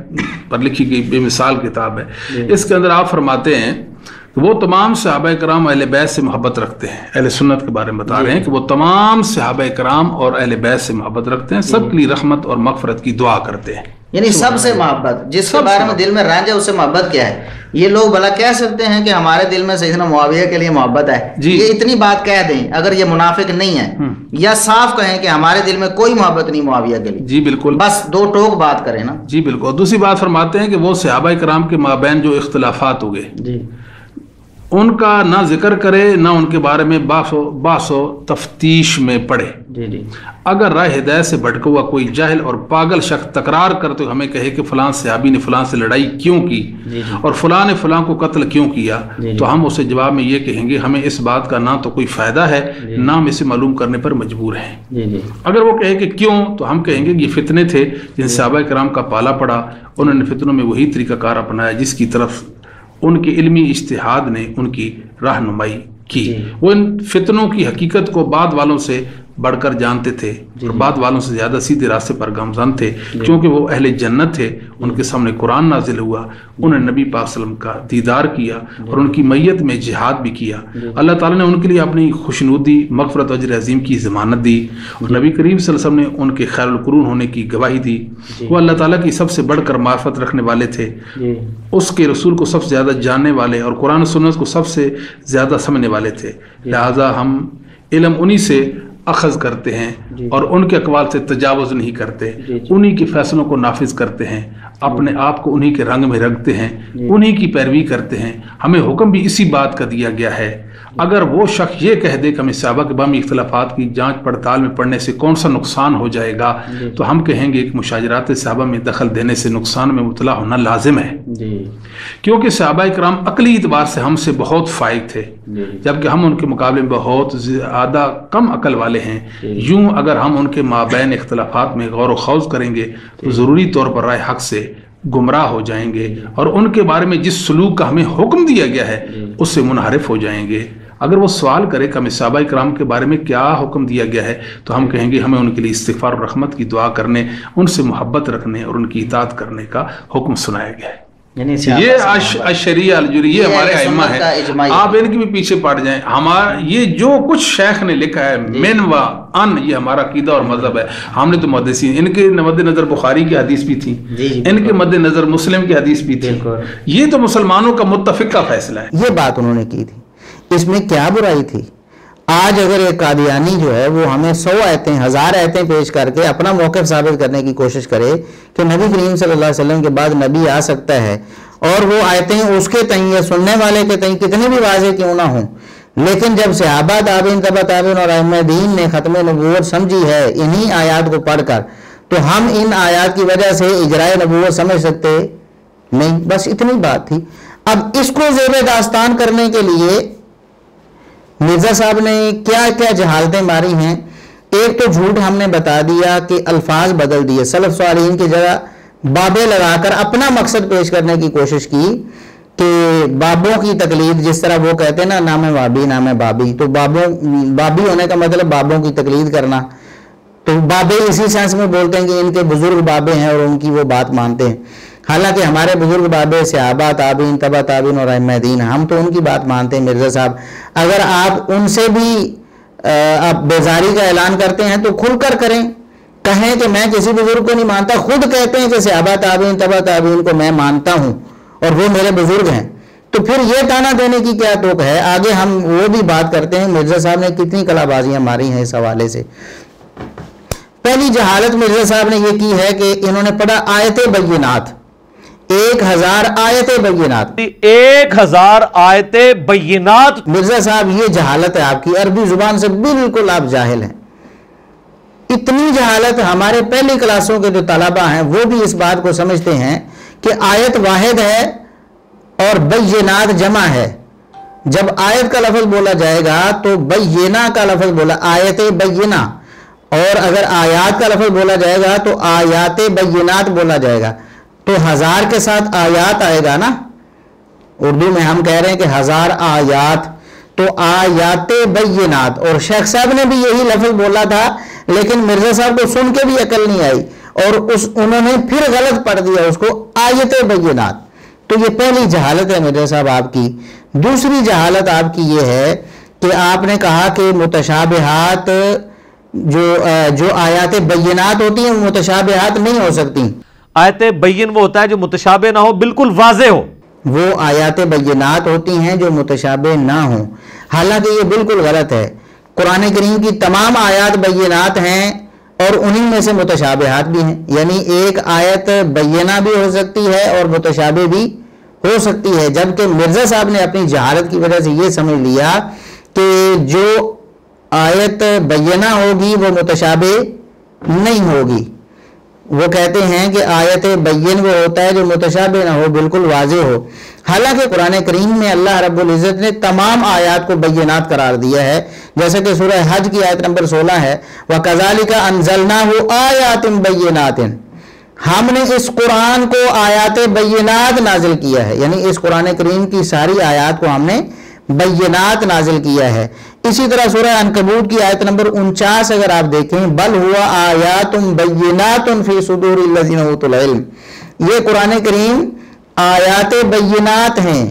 پر لکھی گئی بے مثال کتاب ہے، اس کے اندر آپ فرماتے ہیں کہ وہ تمام صحابہ کرام اہل بیت سے محبت رکھتے ہیں۔ اہل سنت کے بارے میں بتا رہے ہیں کہ وہ تمام صحابہ کرام اور اہل بیت سے محبت رکھتے ہیں، سب کے لیے رحمت اور مغفرت کی دعا کرتے ہیں۔ یعنی سب سے محبت، جس کے بارے میں دل میں رنج ہے اس سے محبت کیا ہے؟ یہ لوگ بھلا کہہ سکتے ہیں کہ ہمارے دل میں سیدنا معاویہ کے لیے محبت ہے، یہ اتنی بات کہہ دیں اگر یہ منافق نہیں ہے، یا صاف کہیں کہ ہمارے دل میں کوئی محبت نہیں معاویہ کے لیے، جی بالکل، بس دو ٹوک بات کریں نا۔ جی بالکل۔ دوسری بات فرماتے ہیں کہ وہ صحابہ کرام کے مابین جو اختلافات ہو گئے ان کا نہ ذکر کرے، نہ ان کے بارے میں بحث و تفتیش میں پڑے۔ اگر راہ ہدایت سے بھٹکا ہوا کوئی جاہل اور پاگل شخص تکرار کرتے ہمیں کہے کہ فلاں صحابی نے فلاں سے لڑائی کیوں کی اور فلاں نے فلاں کو قتل کیوں کیا، تو ہم اسے جواب میں یہ کہیں گے ہمیں اس بات کا نہ تو کوئی فائدہ ہے، نہ ہم اسے معلوم کرنے پر مجبور ہیں۔ اگر وہ کہے کہ کیوں، تو ہم کہیں گے کہ یہ فتنے تھے جن صحابہ کرام کا پالا پڑا، انہوں نے فتنوں میں وہی طریقہ کار اپنایا جس کی طرف ان کے علمی اجتہاد نے ان کی رہنمائی کی۔ وہ ان فتنوں کی حقیقت کو بعد والوں سے بڑھ کر جانتے تھے اور بعد والوں سے زیادہ سیدھے راستے پر گامزن تھے، کیونکہ وہ اہل جنت تھے۔ ان کے سامنے قرآن نازل ہوا، انہوں نے نبی پاک صلی اللہ علیہ وسلم کا دیدار کیا اور ان کی میت میں جہاد بھی کیا۔ اللہ تعالیٰ نے ان کے لیے اپنی خوشنودی، مغفرت و اجر عظیم کی ضمانت دی، اور نبی کریم صلی اللہ علیہ وسلم نے ان کے خیر القرون ہونے کی گواہی دی۔ وہ اللہ تعالیٰ کی سب سے بڑھ کر معرفت رکھنے والے تھے، اس کے رسول کو سب سے زیادہ جاننے والے اور قرآن و سنت کو سب سے زیادہ سمجھنے والے تھے۔ لہٰذا ہم علم انہی سے اخذ کرتے ہیں اور ان کے اقوال سے تجاوز نہیں کرتے، انہی کے فیصلوں کو نافذ کرتے ہیں، اپنے آپ کو انہی کے رنگ میں رکھتے ہیں، انہی کی پیروی کرتے ہیں۔ ہمیں حکم بھی اسی بات کا دیا گیا ہے۔ اگر وہ شخص یہ کہہ دے کہ ہمیں صحابہ کے باہمی اختلافات کی جانچ پڑتال میں پڑنے سے کون سا نقصان ہو جائے گا، تو ہم کہیں گے کہ مشاجرات صحابہ میں دخل دینے سے نقصان میں مبتلا ہونا لازم ہے، کیونکہ صحابہ کرام عقلی اعتبار سے ہم سے بہت فائق تھے، جبکہ ہم ان کے مقابلے میں بہت زیادہ کم عقل والے ہیں۔ یوں اگر ہم ان کے مابین اختلافات میں غور و خوض کریں گے تو ضروری طور پر رائے حق سے گمراہ ہو جائیں گے اور ان کے بارے میں جس سلوک کا ہمیں حکم دیا گیا ہے اس سے منحرف ہو جائیں گے۔ اگر وہ سوال کرے کہ ہمیں صحابہ کرام کے بارے میں کیا حکم دیا گیا ہے تو ہم کہیں گے ہمیں ان کے لیے استغفار اور رحمت کی دعا کرنے، ان سے محبت رکھنے اور ان کی اطاعت کرنے کا حکم سنایا گیا ہے۔ یہ اشریہ الجری یہ ہمارے ائمہ ہیں، آپ ان کے بھی پیچھے پڑ جائیں۔ ہمارا یہ جو کچھ شیخ نے لکھا ہے من و ان، یہ ہمارا عقیدہ اور مذہب ہے۔ ہم نے تو محدثین، ان کے مد نظر بخاری کی حدیث بھی تھی، ان کے مد نظر مسلم کی حدیث بھی تھی، یہ تو مسلمانوں کا متفقہ فیصلہ ہے۔ یہ بات انہوں نے کی تھی، اس میں کیا برائی تھی؟ آج اگر ایک قادیانی جو ہے وہ ہمیں 100 آیتیں 1000 آیتیں پیش کر کے اپنا موقف ثابت کرنے کی کوشش کرے کہ نبی کریم صلی اللہ علیہ وسلم کے بعد نبی آ سکتا ہے، اور وہ آیتیں اس کے تئیں یا سننے والے کے تئیں کتنے بھی واضح کیوں نہ ہوں، لیکن جب صحابہ تابعین تبع تابعین اور ائمہ دین نے ختم نبوت سمجھی ہے انہی آیات کو پڑھ کر، تو ہم ان آیات کی وجہ سے اجرائے نبوت سمجھ سکتے نہیں۔ بس اتنی بات تھی۔ اب اس کو زیب داستان کرنے کے لیے مرزا صاحب نے کیا کیا جہالتیں ماری ہیں۔ ایک تو جھوٹ ہم نے بتا دیا کہ الفاظ بدل دیے، سلف صالحین کی جگہ بابے لگا کر اپنا مقصد پیش کرنے کی کوشش کی کہ بابوں کی تقلید، جس طرح وہ کہتے ہیں نا نام بابی نام بابی، تو بابی ہونے کا مطلب بابوں کی تقلید کرنا، تو بابے اسی سینس میں بولتے ہیں کہ ان کے بزرگ بابے ہیں اور ان کی وہ بات مانتے ہیں، حالانکہ ہمارے بزرگ بابے صحابہ تابعین تبع تابعین اور ائمہ دین، ہم تو ان کی بات مانتے ہیں۔ مرزا صاحب اگر آپ ان سے بھی آپ بیزاری کا اعلان کرتے ہیں تو کھل کر کریں، کہیں کہ میں کسی بزرگ کو نہیں مانتا، خود کہتے ہیں کہ صحابہ تابعین تبع تابعین کو میں مانتا ہوں اور وہ میرے بزرگ ہیں، تو پھر یہ تانا دینے کی کیا توق ہے؟ آگے ہم وہ بھی بات کرتے ہیں مرزا صاحب نے کتنی کلا بازیاں ماری ہیں اس حوالے سے۔ پہلی جہالت مرزا صاحب نے یہ کی ہے کہ انہوں نے پڑھا آیت بینات، 1000 آیت بینات، 1000 آیت بینات۔ مرزا صاحب یہ جہالت ہے آپ کی، عربی زبان سے بالکل آپ جاہل ہیں۔ اتنی جہالت ہمارے پہلی کلاسوں کے جو طلبہ ہیں وہ بھی اس بات کو سمجھتے ہیں کہ آیت واحد ہے اور بینات جمع ہے۔ جب آیت کا لفظ بولا جائے گا تو بینہ کا لفظ بولا، آیت بینہ، اور اگر آیات کا لفظ بولا جائے گا تو آیات بینات بولا جائے گا، تو 1000 کے ساتھ آیات آئے گا نا۔ اردو میں ہم کہہ رہے ہیں کہ 1000 آیات، تو آیات بینات، اور شیخ صاحب نے بھی یہی لفظ بولا تھا لیکن مرزا صاحب کو سن کے بھی عقل نہیں آئی اور انہوں نے پھر غلط پڑھ دیا اس کو آیت بینات۔ تو یہ پہلی جہالت ہے مرزا صاحب آپ کی۔ دوسری جہالت آپ کی یہ ہے کہ آپ نے کہا کہ متشابہات جو آیات بینات ہوتی ہیں وہ متشابہات نہیں ہو سکتی۔ آیت بین وہ ہوتا ہے جو متشابہ نہ ہو، بالکل واضح ہو، وہ آیات بینات ہوتی ہیں جو متشابہ نہ ہوں، حالانکہ یہ بالکل غلط ہے۔ قرآن کریم کی تمام آیات بینات ہیں اور انہی میں سے متشابہات بھی ہیں، یعنی ایک آیت بینہ بھی ہو سکتی ہے اور متشابہ بھی ہو سکتی ہے، جبکہ مرزا صاحب نے اپنی جہالت کی وجہ سے یہ سمجھ لیا کہ جو آیت بینہ ہوگی وہ متشابہ نہیں ہوگی۔ وہ کہتے ہیں کہ آیت بین وہ ہوتا ہے جو متشابہ نہ ہو، بالکل واضح ہو، حالانکہ قرآن کریم میں اللہ رب العزت نے تمام آیات کو بینات قرار دیا ہے، جیسا کہ سورہ حج کی آیت نمبر 16 ہے، وَكَذَلِكَ أَنزَلْنَاهُ آيَاتٍ بَيِّنَاتٍ، ہم نے اس قرآن کو آیات بینات نازل کیا ہے، یعنی اس قرآن کریم کی ساری آیات کو ہم نے بینات نازل کیا ہے۔ اسی طرح سورہ عنکبوت کی آیت نمبر 49 اگر آپ دیکھیں، بل ہوا آیات بینات فی صدور الذین اوتوا العلم، یہ قرآن کریم آیات بینات ہیں،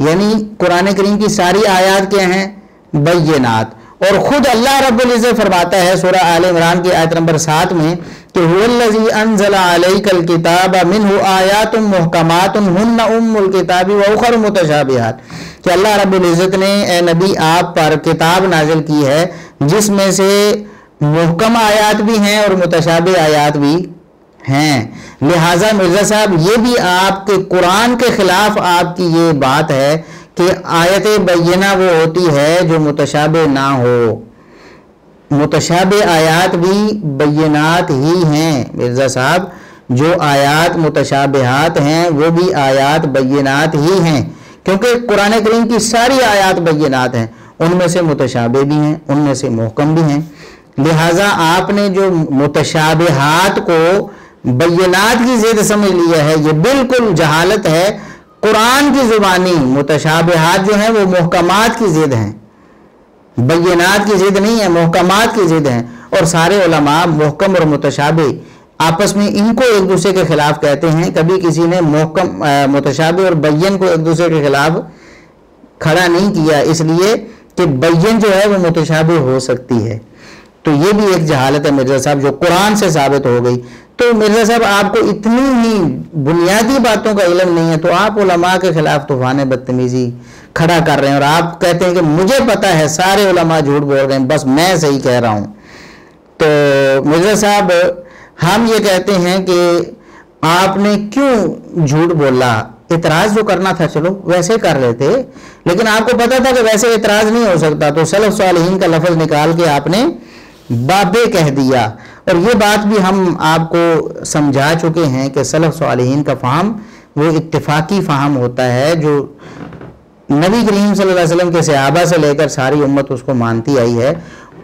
یعنی قرآن کریم کی ساری آیات کیا ہیں؟ بینات۔ اور خود اللہ رب العزت فرماتا ہے سورہ آل عمران کی آیت نمبر 7 میں کہ هو الذی انزل علیک الکتاب منہ آیات محکمات ہن ام الکتاب واخر متشابہات، کہ اللہ رب العزت نے اے نبی آپ پر کتاب نازل کی ہے جس میں سے محکم آیات بھی ہیں اور متشابہ آیات بھی ہیں۔ لہٰذا مرزا صاحب یہ بھی آپ کے قرآن کے خلاف آپ کی یہ بات ہے کہ آیت بینہ وہ ہوتی ہے جو متشابہ نہ ہو۔ متشابہ آیات بھی بینات ہی ہیں مرزا صاحب، جو آیات متشابہات ہیں وہ بھی آیات بینات ہی ہیں، کیونکہ قرآن کریم کی ساری آیات بینات ہیں، ان میں سے متشابہ بھی ہیں، ان میں سے محکم بھی ہیں۔ لہٰذا آپ نے جو متشابہات کو بینات کی ضد سمجھ لیا ہے، یہ بالکل جہالت ہے۔ قرآن کی زبانی متشابہات جو ہیں وہ محکمات کی ضد ہیں، بینات کی ضد نہیں ہے، محکمات کی ضد ہیں، اور سارے علماء محکم اور متشابہ آپس میں ان کو ایک دوسرے کے خلاف کہتے ہیں. کبھی کسی نے محکم متشابہ اور بین کو ایک دوسرے کے خلاف کھڑا نہیں کیا، اس لیے کہ بین جو ہے وہ متشابہ ہو سکتی ہے. تو یہ بھی ایک جہالت ہے مرزا صاحب جو قرآن سے ثابت ہو گئی. تو مرزا صاحب آپ کو اتنی ہی بنیادی باتوں کا علم نہیں ہے تو آپ علماء کے خلاف طوفان بدتمیزی کھڑا کر رہے ہیں، اور آپ کہتے ہیں کہ مجھے پتا ہے سارے علماء جھوٹ بول رہے ہیں، بس میں صحیح کہہ رہا ہوں. تو مرزا صاحب ہم یہ کہتے ہیں کہ آپ نے کیوں جھوٹ بولا؟ اعتراض جو کرنا تھا چلو ویسے کر لیتے، لیکن آپ کو پتا تھا کہ ویسے اعتراض نہیں ہو سکتا، تو سلف صالحین کا لفظ نکال کے آپ نے بابے کہہ دیا. اور یہ بات بھی ہم آپ کو سمجھا چکے ہیں کہ سلف صالحین کا فہم وہ اتفاقی فہم ہوتا ہے جو نبی کریم صلی اللہ علیہ وسلم کے صحابہ سے لے کر ساری امت اس کو مانتی آئی ہے.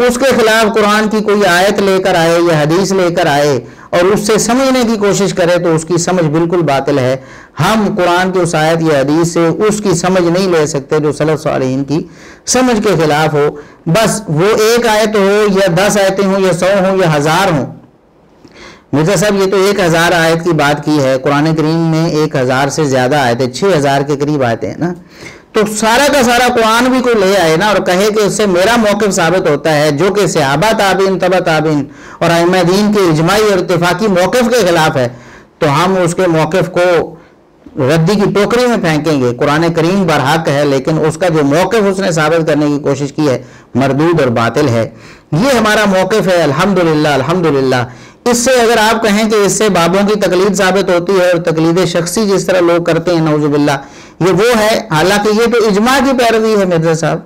اس کے خلاف قرآن کی کوئی آیت لے کر آئے یا حدیث لے کر آئے اور اس سے سمجھنے کی کوشش کرے تو اس کی سمجھ بالکل باطل ہے. ہم قرآن کی اس آیت یا حدیث سے اس کی سمجھ نہیں لے سکتے جو سلف صالحین کی سمجھ کے خلاف ہو. بس وہ ایک آیت ہو یا 10 آیتیں ہوں یا 100 ہوں یا 1000 ہوں. مرزا صاحب یہ تو 1000 آیت کی بات کی ہے، قرآن کریم میں 1000 سے زیادہ آیتیں، 6000 کے قریب آیتیں ہیں نا. تو سارا کا سارا قرآن بھی کوئی لے آئے نا اور کہے کہ اس سے میرا موقف ثابت ہوتا ہے جو کہ صحابہ تابعین تبع تابعین اور ائمہ دین کے اجماعی اور اتفاقی موقف کے خلاف ہے، تو ہم اس کے موقف کو ردی کی ٹوکری میں پھینکیں گے. قرآن کریم برحق ہے لیکن اس کا جو موقف اس نے ثابت کرنے کی کوشش کی ہے مردود اور باطل ہے. یہ ہمارا موقف ہے الحمدللہ الحمدللہ. اس سے اگر آپ کہیں کہ اس سے بابوں کی تقلید ثابت ہوتی ہے اور تقلید شخصی جس طرح لوگ کرتے ہیں نعوذ باللہ یہ وہ ہے، حالانکہ یہ تو اجماع کی پیروی ہے مرزا صاحب.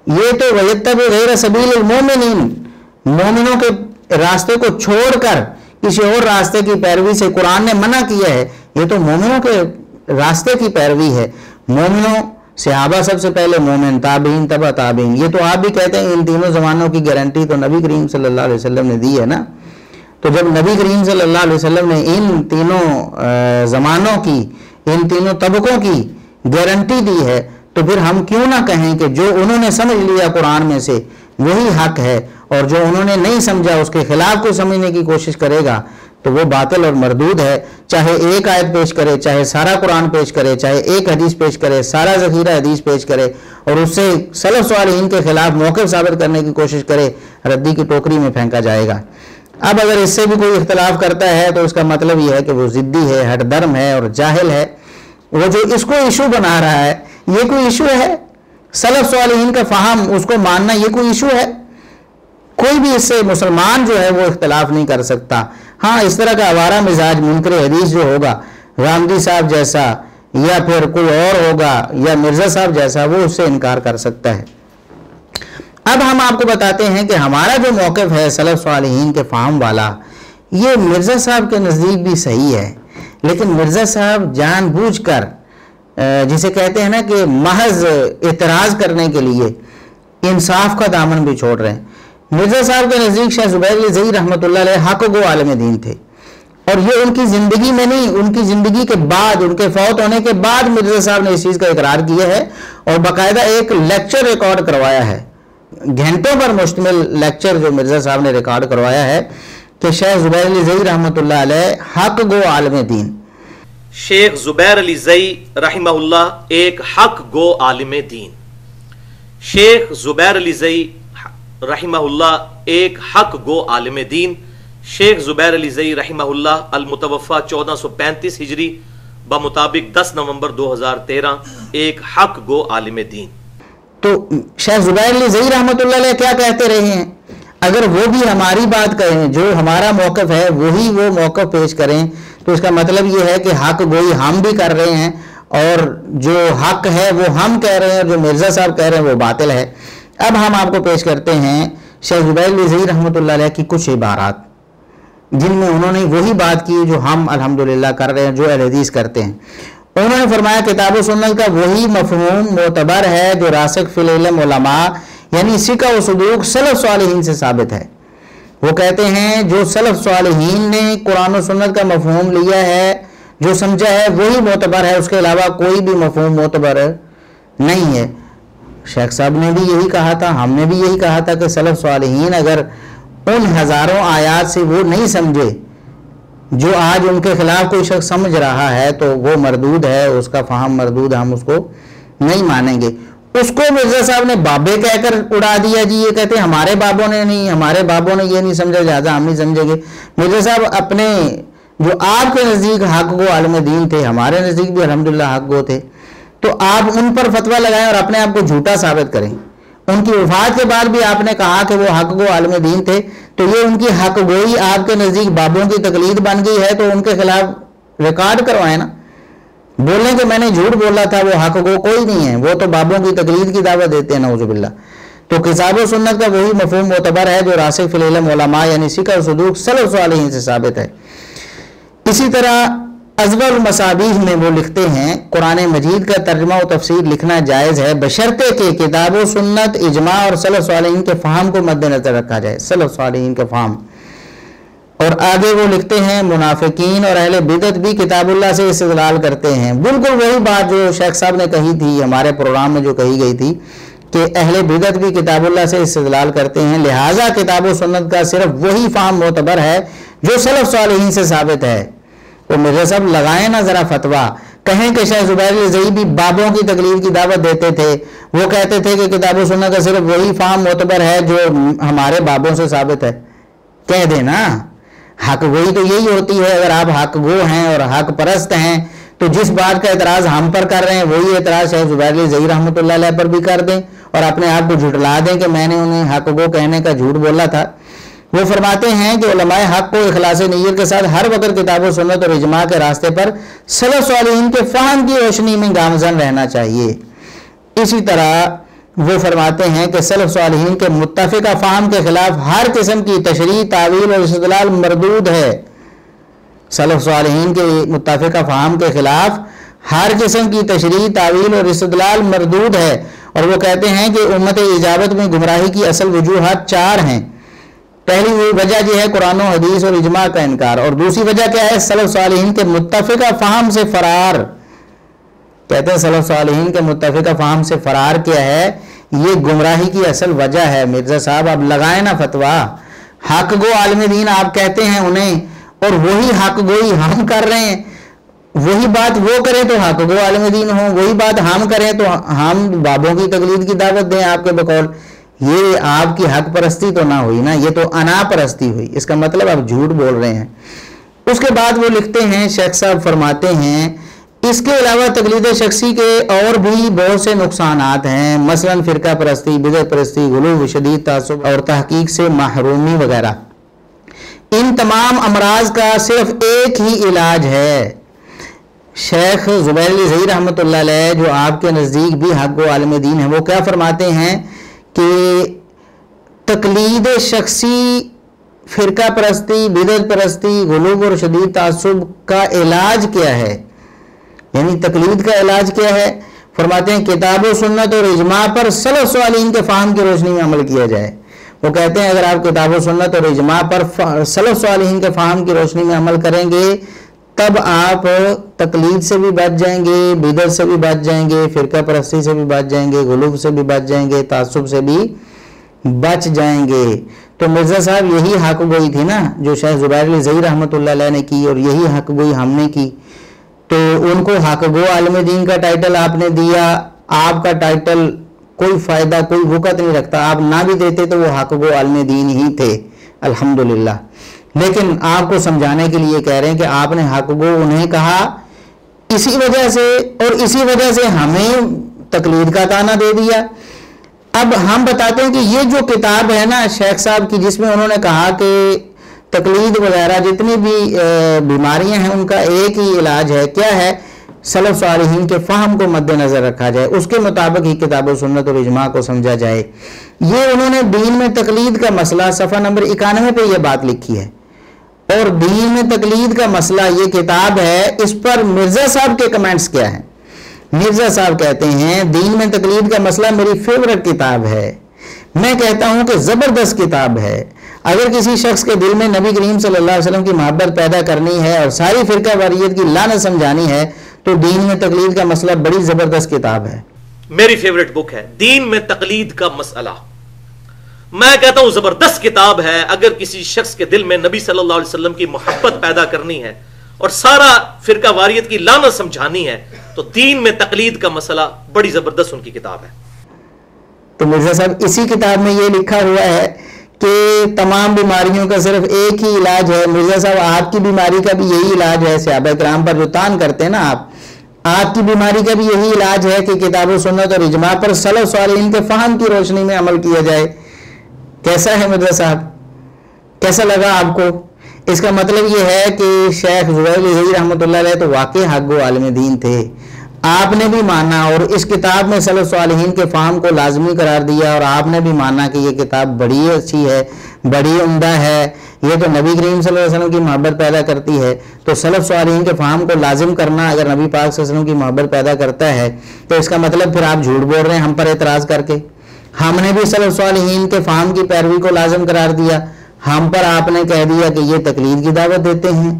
یہ تو وَيَتَّبِعْ غَيْرَ سَبِيلِ الْمُؤْمِنِينَ، مومنوں کے راستے کو چھوڑ کر کسی اور راستے کی پیروی سے قرآن نے منع کیا ہے. یہ تو مومنوں کے راستے کی پیروی ہے. مومنوں صحابہ سب سے پہلے مومن، تابعین تبع تابعین. یہ تو آپ بھی کہتے ہیں ان تینوں زمانوں کی گارنٹی تو نبی کریم صلی اللہ علیہ وسلم نے دی ہے نا. تو جب نبی کریم صلی اللہ علیہ وسلم نے ان تینوں زمانوں کی، ان تینوں طبقوں کی گارنٹی دی ہے تو پھر ہم کیوں نہ کہیں کہ جو انہوں نے سمجھ لیا قرآن میں سے وہی حق ہے، اور جو انہوں نے نہیں سمجھا اس کے خلاف کو سمجھنے کی کوشش کرے گا تو وہ باطل اور مردود ہے. چاہے ایک آیت پیش کرے، چاہے سارا قرآن پیش کرے، چاہے ایک حدیث پیش کرے، سارا ذخیرہ حدیث پیش کرے اور اس سے سلف صالحین کے خلاف موقف ثابت کرنے کی کوشش کرے، ردی کی ٹوکری میں پھینکا جائے گا. اب اگر اس سے بھی کوئی اختلاف کرتا ہے تو اس کا مطلب یہ ہے کہ وہ ضدی ہے، ہٹ درم ہے اور جاہل ہے. وہ جو اس کو ایشو بنا رہا ہے یہ کوئی ایشو ہے؟ سلف صالحین کا فہم اس کو ماننا یہ کوئی ایشو ہے؟ کوئی بھی اس سے مسلمان جو ہے وہ اختلاف نہیں کر سکتا. ہاں اس طرح کا آوارہ مزاج منکر حدیث جو ہوگا رامدی صاحب جیسا یا پھر کوئی اور ہوگا یا مرزا صاحب جیسا وہ اس سے انکار کر سکتا ہے. اب ہم آپ کو بتاتے ہیں کہ ہمارا جو موقف ہے سلف صالحین کے فہم والا یہ مرزا صاحب کے نزدیک بھی صحیح ہے، لیکن مرزا صاحب جان بوجھ کر جسے کہتے ہیں نا کہ محض اعتراض کرنے کے لیے انصاف کا دامن بھی چھوڑ رہے ہیں. مرزا صاحب کے نزدیک شیخ زبیر علی زئی رحمۃ اللہ علیہ حق گو عالم دین تھے، اور یہ ان کی زندگی میں نہیں، ان کی زندگی کے بعد، ان کے فوت ہونے کے بعد مرزا صاحب نے اس چیز کا اقرار کیا ہے اور باقاعدہ ایک لیکچر ریکارڈ کروایا ہے، گھنٹوں پر مشتمل لیکچر جو مرزا صاحب نے ریکارڈ کروایا ہے کہ شیخ زبیر علی زئی رحمۃ اللہ علیہ حق گو عالم دین. شیخ زبیر علی زئی رحمہ اللہ ایک حق گو عالم دین. شیخ زبیر علی زئی رحمہ اللہ ایک حق گو عالم دین. شیخ زبیر علی زئی رحمہ اللہ المتوفہ 1435 ہجری بمطابق 10 نومبر 2013 ایک حق گو عالم دین. تو شیخ زبیر علی زئی رحمۃ اللہ علیہ کیا کہتے رہے ہیں؟ اگر وہ بھی ہماری بات کریں، جو ہمارا موقف ہے وہی وہ موقف پیش کریں تو اس کا مطلب یہ ہے کہ حق گوئی ہم بھی کر رہے ہیں اور جو حق ہے وہ ہم کہہ رہے ہیں اور جو مرزا صاحب کہہ رہے ہیں وہ باطل ہے. اب ہم آپ کو پیش کرتے ہیں شیخ زبیر علی زئی رحمۃ اللہ علیہ کی کچھ عبارات جن میں انہوں نے وہی بات کی جو ہم الحمدللہ کر رہے ہیں، جو اہل حدیث کرتے ہیں. انہوں نے فرمایا کتاب و سنت کا وہی مفہوم معتبر ہے جو راسخ فی العلم علماء یعنی سکہ و صدوق سلف صالحین سے ثابت ہے. وہ کہتے ہیں جو سلف صالحین نے قرآن و سنت کا مفہوم لیا ہے، جو سمجھا ہے وہی معتبر ہے، اس کے علاوہ کوئی بھی مفہوم معتبر نہیں ہے. شیخ صاحب نے بھی یہی کہا تھا، ہم نے بھی یہی کہا تھا کہ سلف صالحین اگر ان ہزاروں آیات سے وہ نہیں سمجھے جو آج ان کے خلاف کوئی شخص سمجھ رہا ہے تو وہ مردود ہے، اس کا فہم مردود، ہم اس کو نہیں مانیں گے۔ اس کو مرزا صاحب نے بابے کہہ کر اڑا دیا جی، یہ کہتے ہیں ہمارے بابوں نے نہیں، ہمارے بابوں نے یہ نہیں سمجھا لہٰذا ہم نہیں سمجھیں گے۔ مرزا صاحب اپنے جو آپ کے نزدیک حق گو عالم دین تھے، ہمارے نزدیک بھی الحمدللہ حق گو تھے، تو آپ ان پر فتویٰ لگائیں اور اپنے آپ کو جھوٹا ثابت کریں۔ ان کی وفات کے بعد بھی آپ نے کہا کہ وہ حق گو عالم دین تھے، تو یہ ان کی حق گوئی آپ کے نزدیک بابوں کی تقلید بن گئی ہے، تو ان کے خلاف ریکارڈ کروائیں نا، بولیں کہ میں نے جھوٹ بولا تھا، وہ حق گو کوئی نہیں ہے، وہ تو بابوں کی تقلید کی دعوت دیتے ہیں نعوذ باللہ۔ تو کتاب و سنت کا وہی مفہوم معتبر ہے جو راسخ فی العلم علماء یعنی سکہ اور صدوق سلف صالحین سے ثابت ہے۔ اسی طرح ازبر المصابیح میں وہ لکھتے ہیں قرآن مجید کا ترجمہ و تفسیر لکھنا جائز ہے بشرطے کہ کتاب و سنت، اجماع اور سلف صالحین کے فہم کو مد نظر رکھا جائے، سلف صالحین کے فہم۔ اور آگے وہ لکھتے ہیں منافقین اور اہل بدعت بھی کتاب اللہ سے استدلال کرتے ہیں، بالکل وہی بات جو شیخ صاحب نے کہی تھی ہمارے پروگرام میں جو کہی گئی تھی کہ اہل بدعت بھی کتاب اللہ سے استدلال کرتے ہیں، لہٰذا کتاب و سنت کا صرف وہی فہم معتبر ہے جو سلف صالحین سے ثابت ہے۔ تو مرزا صاحب لگائیں نا ذرا فتویٰ، کہیں کہ شیخ زبیر الزئی بھی بابوں کی تقلید کی دعوت دیتے تھے، وہ کہتے تھے کہ کتاب و سنت کا صرف وہی فہم معتبر ہے جو ہمارے بابوں سے ثابت ہے، کہہ دینا۔ حق گوئی تو یہی ہوتی ہے، اگر آپ حق گو ہیں اور حق پرست ہیں تو جس بات کا اعتراض ہم پر کر رہے ہیں وہی اعتراض شیخ زبیر الزئی رحمۃ اللہ علیہ پر بھی کر دیں اور اپنے آپ کو جھٹلا دیں کہ میں نے انہیں حق گو کہنے کا جھوٹ بولا تھا۔ وہ فرماتے ہیں کہ علماء حق کو اخلاص نیت کے ساتھ ہر وقت کتاب و سنت اور اجماع کے راستے پر سلف صالحین کے فہم کی روشنی میں گامزن رہنا چاہیے۔ اسی طرح وہ فرماتے ہیں کہ سلف صالحین کے متفقہ فہم کے خلاف ہر قسم کی تشریح، تعویل اور استدلال مردود ہے۔ سلف صالحین کے متفقہ فہم کے خلاف ہر قسم کی تشریح، تعویل اور استدلال مردود ہے، اور وہ کہتے ہیں کہ امت اجابت میں گمراہی کی اصل وجوہات 4 ہیں۔ پہلی وجہ یہ ہے قرآن و حدیث اور اجماع کا انکار، اور دوسری وجہ کیا ہے؟ سلف صالحین کے متفقہ فہم سے فرار۔ کہتے ہیں سلف صالحین کے متفقہ فہم سے فرار کیا ہے؟ یہ گمراہی کی اصل وجہ ہے۔ مرزا صاحب اب لگائیں نا فتویٰ، حق گو عالم دین آپ کہتے ہیں انہیں، اور وہی حق گوئی ہم کر رہے ہیں، وہی بات وہ کریں تو حق گو عالم دین ہوں، وہی بات ہم کریں تو ہم بابوں کی تقلید کی دعوت دیں آپ کے بقول۔ یہ آپ کی حق پرستی تو نہ ہوئی نا، یہ تو انا پرستی ہوئی، اس کا مطلب آپ جھوٹ بول رہے ہیں۔ اس کے بعد وہ لکھتے ہیں شیخ صاحب فرماتے ہیں اس کے علاوہ تقلید شخصی کے اور بھی بہت سے نقصانات ہیں، مثلا فرقہ پرستی، بدعت پرستی، غلو، شدید تعصب اور تحقیق سے محرومی وغیرہ۔ ان تمام امراض کا صرف ایک ہی علاج ہے۔ شیخ زبیر الزئی رحمۃ اللہ علیہ جو آپ کے نزدیک بھی حق و عالم دین ہے، وہ کیا فرماتے ہیں کہ تقلید شخصی، فرقہ پرستی، بدعت پرستی، غلو اور شدید تعصب کا علاج کیا ہے؟ یعنی تقلید کا علاج کیا ہے؟ فرماتے ہیں کتاب و سنت اور اجماع پر سلف صالحین کے فہم کی روشنی میں عمل کیا جائے۔ وہ کہتے ہیں اگر آپ کتاب و سنت اور اجماع پر سلف صالحین کے فہم کی روشنی میں عمل کریں گے تب آپ تقلید سے بھی بچ جائیں گے، بدعت سے بھی بچ جائیں گے، فرقہ پرستی سے بھی بچ جائیں گے، غلو سے بھی بچ جائیں گے، تعصب سے بھی بچ جائیں گے۔ تو مرزا صاحب یہی حق گوئی تھی نا جو شیخ زبیر الزئی رحمۃ اللہ علیہ نے کی، اور یہی حق گوئی ہم نے کی۔ تو ان کو حق گو عالم دین کا ٹائٹل آپ نے دیا، آپ کا ٹائٹل کوئی فائدہ، کوئی وقت نہیں رکھتا، آپ نہ بھی دیتے تو وہ حق گو عالم دین ہی تھے الحمدللہ۔ لیکن آپ کو سمجھانے کے لیے کہہ رہے ہیں کہ آپ نے حق گو انہیں کہا اسی وجہ سے، اور اسی وجہ سے ہمیں تقلید کا تانا دے دیا۔ اب ہم بتاتے ہیں کہ یہ جو کتاب ہے نا شیخ صاحب کی، جس میں انہوں نے کہا کہ تقلید وغیرہ جتنی بھی بیماریاں ہیں ان کا ایک ہی علاج ہے، کیا ہے؟ سلف صالحین کے فہم کو مد نظر رکھا جائے، اس کے مطابق ہی کتاب و سنت اور اجماع کو سمجھا جائے۔ یہ انہوں نے دین میں تقلید کا مسئلہ صفحہ نمبر 91 پہ یہ بات لکھی ہے، اور دین میں تقلید کا مسئلہ یہ کتاب ہے۔ اس پر مرزا صاحب کے کمنٹس کیا ہیں؟ مرزا صاحب کہتے ہیں دین میں تقلید کا مسئلہ میری فیورٹ کتاب ہے، میں کہتا ہوں کہ زبردست کتاب ہے۔ اگر کسی شخص کے دل میں نبی کریم صلی اللہ علیہ وسلم کی محبت پیدا کرنی ہے اور ساری فرقہ واریت کی لعنت سمجھانی ہے تو دین میں تقلید کا مسئلہ بڑی زبردست کتاب ہے۔ میری فیوریٹ بک ہے دین میں تقلید کا مسئلہ. میں کہتا ہوں زبردست کتاب ہے. اگر کسی شخص کے دل میں نبی صلی اللہ علیہ وسلم کی محبت پیدا کرنی ہے اور سارا فرقہ واریت کی لعنت سمجھانی ہے تو دین میں تقلید کا مسئلہ بڑی زبردست ان کی کتاب ہے. تو مرزا صاحب اسی کتاب میں یہ لکھا ہوا ہے کہ تمام بیماریوں کا صرف ایک ہی علاج ہے. مرزا صاحب آپ کی بیماری کا بھی یہی علاج ہے. صحابہ کرام پر جو تان کرتے ہیں نا آپ کی بیماری کا بھی یہی علاج ہے کہ کتاب و سنت اور اجماع پر سلف صالحین کے فہم کی روشنی میں عمل کیا جائے. کیسا ہے مرزا صاحب, کیسا لگا آپ کو؟ اس کا مطلب یہ ہے کہ شیخ زبیر الحجی رحمۃ اللہ علیہ تو واقعی حق و عالم دین تھے. آپ نے بھی مانا اور اس کتاب میں سلف صالحین کے فہم کو لازمی قرار دیا, اور آپ نے بھی مانا کہ یہ کتاب بڑی اچھی ہے, بڑی عمدہ ہے, یہ تو نبی کریم صلی اللہ علیہ وسلم کی محبت پیدا کرتی ہے. تو سلف صالحین کے فہم کو لازم کرنا اگر نبی پاک صلی اللہ علیہ وسلم کی محبت پیدا کرتا ہے تو اس کا مطلب پھر آپ جھوٹ بول رہے ہیں ہم پر اعتراض کر کے. ہم نے بھی سلف صالحین کے فہم کی پیروی کو لازم قرار دیا, ہم پر آپ نے کہہ دیا کہ یہ تقلید کی دعوت دیتے ہیں,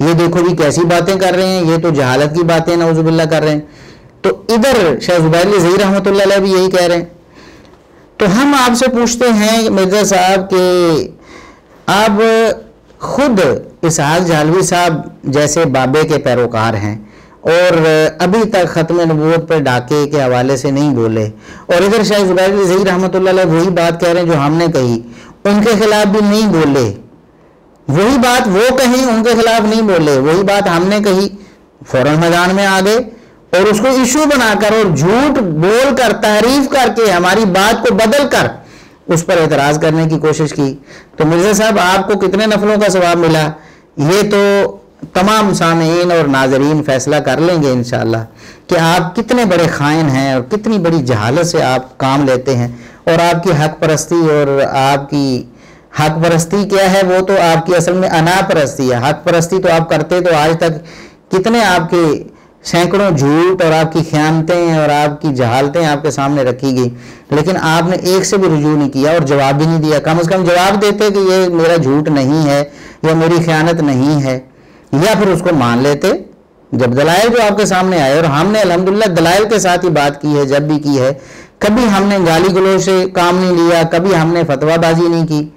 یہ دیکھو جی کیسی باتیں کر رہے ہیں, یہ تو جہالت کی باتیں نعوذ باللہ کر رہے ہیں. تو ادھر شیخ زبیر الحجی رحمۃ اللہ علیہ بھی یہی کہہ رہے ہیں. تو ہم آپ سے پوچھتے ہیں مرزا صاحب کہ آپ خود اسحاق جہلوی صاحب جیسے بابے کے پیروکار ہیں اور ابھی تک ختم نبوت پر ڈاکے کے حوالے سے نہیں بولے, اور ادھر شیخ زبیر الحجی رحمۃ اللہ علیہ وہی بات کہہ رہے ہیں جو ہم نے کہی, ان کے خلاف بھی نہیں بولے. وہی بات وہ کہیں ان کے خلاف نہیں بولے, وہی بات ہم نے کہی فوراً میدان میں آ گئے اور اس کو ایشو بنا کر اور جھوٹ بول کر تحریف کر کے ہماری بات کو بدل کر اس پر اعتراض کرنے کی کوشش کی. تو مرزا صاحب آپ کو کتنے نفلوں کا ثواب ملا یہ تو تمام سامعین اور ناظرین فیصلہ کر لیں گے انشاءاللہ کہ آپ کتنے بڑے خائن ہیں اور کتنی بڑی جہالت سے آپ کام لیتے ہیں, اور آپ کی حق پرستی اور آپ کی حق پرستی کیا ہے وہ تو آپ کی اصل میں انا پرستی ہے. حق پرستی تو آپ کرتے تو آج تک کتنے آپ کے سینکڑوں جھوٹ اور آپ کی خیانتیں اور آپ کی جہالتیں آپ کے سامنے رکھی گئی, لیکن آپ نے ایک سے بھی رجوع نہیں کیا اور جواب بھی نہیں دیا. کم از کم جواب دیتے کہ یہ میرا جھوٹ نہیں ہے یا میری خیانت نہیں ہے, یا پھر اس کو مان لیتے جب دلائل جو آپ کے سامنے آئے. اور ہم نے الحمدللہ دلائل کے ساتھ ہی بات کی ہے جب بھی کی ہے, کبھی ہم نے گالی گلوچ سے کام نہیں لیا, کبھی ہم نے فتویٰ بازی نہیں کی.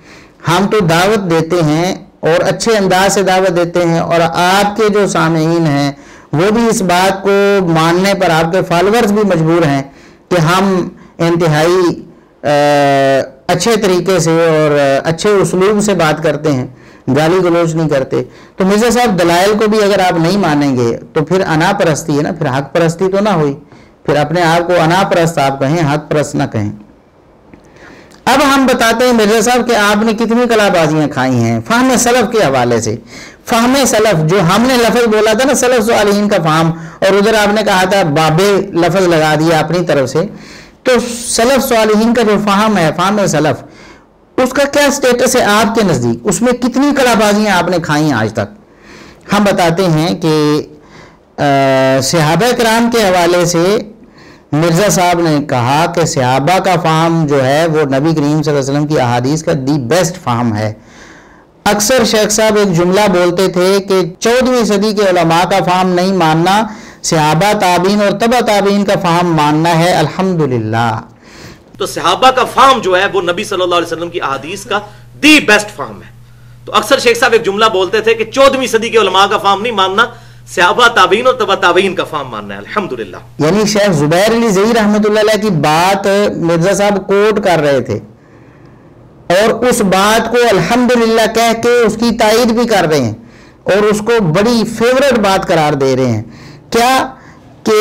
ہم تو دعوت دیتے ہیں اور اچھے انداز سے دعوت دیتے ہیں, اور آپ کے جو سامعین ہیں وہ بھی اس بات کو ماننے پر, آپ کے فالورز بھی مجبور ہیں کہ ہم انتہائی اچھے طریقے سے اور اچھے اسلوب سے بات کرتے ہیں, گالی گلوچ نہیں کرتے. تو مرزا صاحب دلائل کو بھی اگر آپ نہیں مانیں گے تو پھر انا پرستی ہے نا, پھر حق پرستی تو نہ ہوئی. پھر اپنے آپ کو انا پرست آپ کہیں, حق پرست نہ کہیں. اب ہم بتاتے ہیں مرزا صاحب کہ آپ نے کتنی کلا بازیاں کھائی ہیں فہم سلف کے حوالے سے. فہم سلف جو ہم نے لفظ بولا تھا نا سلف صالحین کا فہم, اور ادھر آپ نے کہا تھا بابے لفظ لگا دیا اپنی طرف سے, تو سلف صالحین کا جو فہم ہے فہم سلف اس کا کیا سٹیٹس ہے آپ کے نزدیک, اس میں کتنی کلا بازیاں آپ نے کھائی ہیں آج تک؟ ہم بتاتے ہیں کہ صحابہ کرام کے حوالے سے مرزا صاحب نے کہا کہ صحابہ کا فہم جو ہے وہ نبی کریم صلی اللہ علیہ وسلم کی احادیث کا دی بیسٹ فہم ہے. اکثر شیخ صاحب ایک جملہ بولتے تھے کہ 14ویں صدی کے علماء کا فہم نہیں ماننا, صحابہ تابعین اور تبع تابعین کا فہم ماننا ہے. الحمدللہ. تو صحابہ کا فہم جو ہے وہ نبی صلی اللہ علیہ وسلم کی احادیث کا دی بیسٹ فہم ہے. تو اکثر شیخ صاحب ایک جملہ بولتے تھے کہ 14ویں صدی کے علماء کا فہم نہیں ماننا, صحابہ تابعین اور تبع تابعین کا فہم ماننا ہے. الحمدللہ. یعنی شیخ زبیر الحجی رحمۃ اللہ علیہ کی بات مرزا صاحب کوٹ کر رہے تھے اور اس بات کو الحمدللہ کہہ کے اس کی تائید بھی کر رہے ہیں اور اس کو بڑی فیوریٹ بات قرار دے رہے ہیں. کیا کہ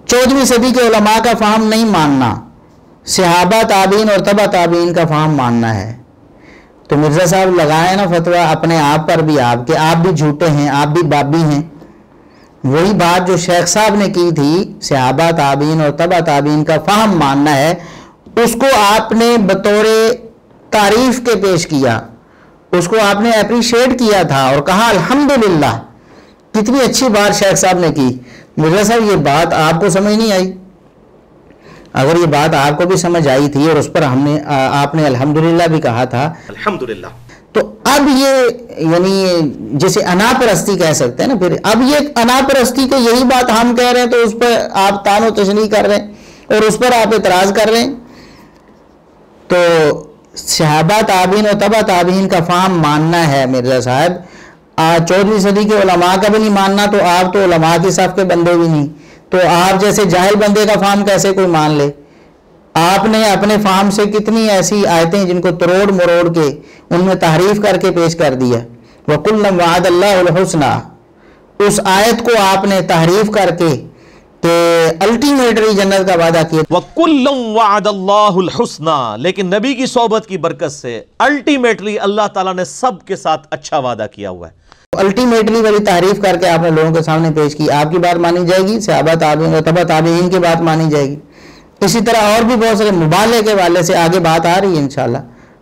14ویں صدی کے علماء کا فہم نہیں ماننا, صحابہ تابعین اور تبع تابعین کا فہم ماننا ہے. تو مرزا صاحب لگائے نا فتویٰ اپنے آپ پر بھی آپ کہ آپ بھی جھوٹے ہیں, آپ بھی بابی ہیں. وہی بات جو شیخ صاحب نے کی تھی صحابہ تابعین اور تبع تابعین کا فہم ماننا ہے, اس کو آپ نے بطور تعریف کے پیش کیا, اس کو آپ نے اپریشیٹ کیا تھا اور کہا الحمدللہ. کتنی اچھی بات شیخ صاحب نے کی. مرزا صاحب یہ بات آپ کو سمجھ نہیں آئی؟ اگر یہ بات آپ کو بھی سمجھ آئی تھی اور اس پر آپ نے الحمدللہ بھی کہا تھا, الحمدللہ, تو اب یہ یعنی جسے انا پرستی کہہ سکتے ہیں نا، پھر اب یہ انا پرستی کو یہی بات ہم کہہ رہے ہیں تو اس پر آپ تان و تشنیع کر رہے ہیں اور اس پر آپ اعتراض کر رہے ہیں. تو صحابہ تابعین اور تبع تابعین کا فہم ماننا ہے مرزا صاحب. 14ویں صدی کے علماء کا بھی نہیں ماننا تو آپ تو علماء کی صف کے بندے بھی نہیں، تو آپ جیسے جاہل بندے کا فہم کیسے کوئی مان لے؟ آپ نے اپنے فہم سے کتنی ایسی آیتیں جن کو تروڑ مروڑ کے ان میں تحریف کر کے پیش کر دیا. وَكُلًّا وَعَدَ اللَّهُ الْحُسْنَى، اس آیت کو آپ نے تحریف کر کے کہ الٹیمیٹری جنت کا وعدہ کیا. وَكُلًّا وَعَدَ اللَّهُ الْحُسْنَى، لیکن نبی کی صحبت کی برکت سے الٹیمیٹلی اللہ تعالیٰ نے سب کے ساتھ اچھا وعدہ کیا ہوا ہے. الٹیمیٹلی والی تعریف کر کے آپ نے لوگوں کے سامنے پیش کی. آپ کی بات مانی جائے گی، صحابہ تابعین اور تبع تابعین کی بات مانی جائے گی. اسی طرح اور بھی بہت سارے مبالغے کے والے سے آگے بات آ رہی ہے، انشاءاللہ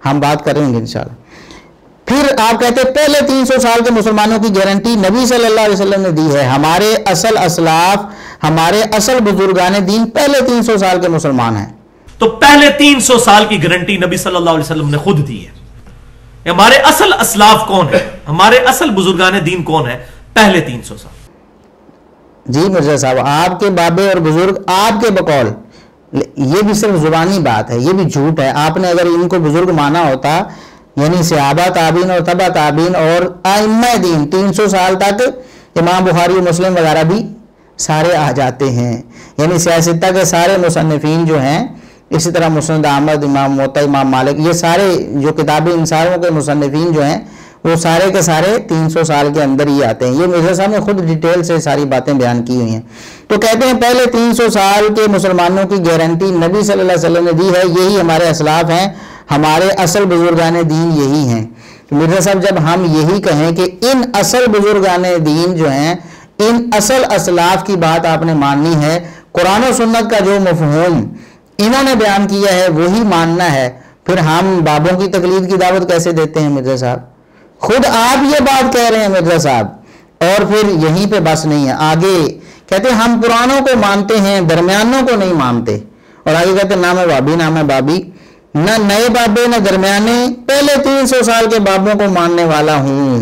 ہم بات کریں گے انشاءاللہ. پھر آپ کہتے ہیں پہلے 300 سال کے مسلمانوں کی گارنٹی نبی صلی اللہ علیہ وسلم نے دی ہے. ہمارے اصل اسلاف، ہمارے اصل بزرگان دین پہلے 300 سال کے مسلمان ہیں. تو پہلے 300 سال کی گارنٹی نبی صلی اللہ علیہ وسلم نے خود دی ہے. ہمارے اصل اسلاف کون ہے، ہمارے اصل بزرگان دین کون ہے؟ پہلے 300 سال. جی مرزا صاحب، آپ کے بابے اور بزرگ آپ کے بقول، یہ بھی صرف زبانی بات ہے، یہ بھی جھوٹ ہے. آپ نے اگر ان کو بزرگ مانا ہوتا، یعنی صحابہ تابعین اور تبع تابعین اور ائمہ دین 300 سال تک امام بخاری مسلم وغیرہ بھی سارے آ جاتے ہیں. یعنی سیاستہ کے سارے مصنفین جو ہیں، اسی طرح مسند احمد، امام موطا، امام مالک، یہ سارے جو کتابیں ان ساروں کے مصنفین جو ہیں وہ سارے کے سارے 300 سال کے اندر ہی آتے ہیں. یہ مرزا صاحب نے خود ڈیٹیل سے ساری باتیں بیان کی ہوئی ہیں. تو کہتے ہیں پہلے 300 سال کے مسلمانوں کی گارنٹی نبی صلی اللہ علیہ وسلم نے دی ہے، یہی ہمارے اسلاف ہیں، ہمارے اصل بزرگان دین یہی ہیں. مرزا صاحب جب ہم یہی کہیں کہ ان اصل بزرگان دین جو ہیں، ان اصل اسلاف کی بات آپ نے ماننی ہے، قرآن و سنت کا جو مفہوم انہوں نے بیان کیا ہے وہی ماننا ہے، پھر ہم بابوں کی تقلید کی دعوت کیسے دیتے ہیں مرزا صاحب؟ خود آپ یہ بات کہہ رہے ہیں مرزا صاحب، اور پھر یہیں پہ بس نہیں ہے. آگے کہتے ہیں ہم پرانوں کو مانتے ہیں، درمیانوں کو نہیں مانتے. اور آگے کہتے ہیں نہ میں بابی نہ میں بابی، نہ نئے بابے نہ درمیانے، پہلے 300 سال کے بابوں کو ماننے والا ہوں.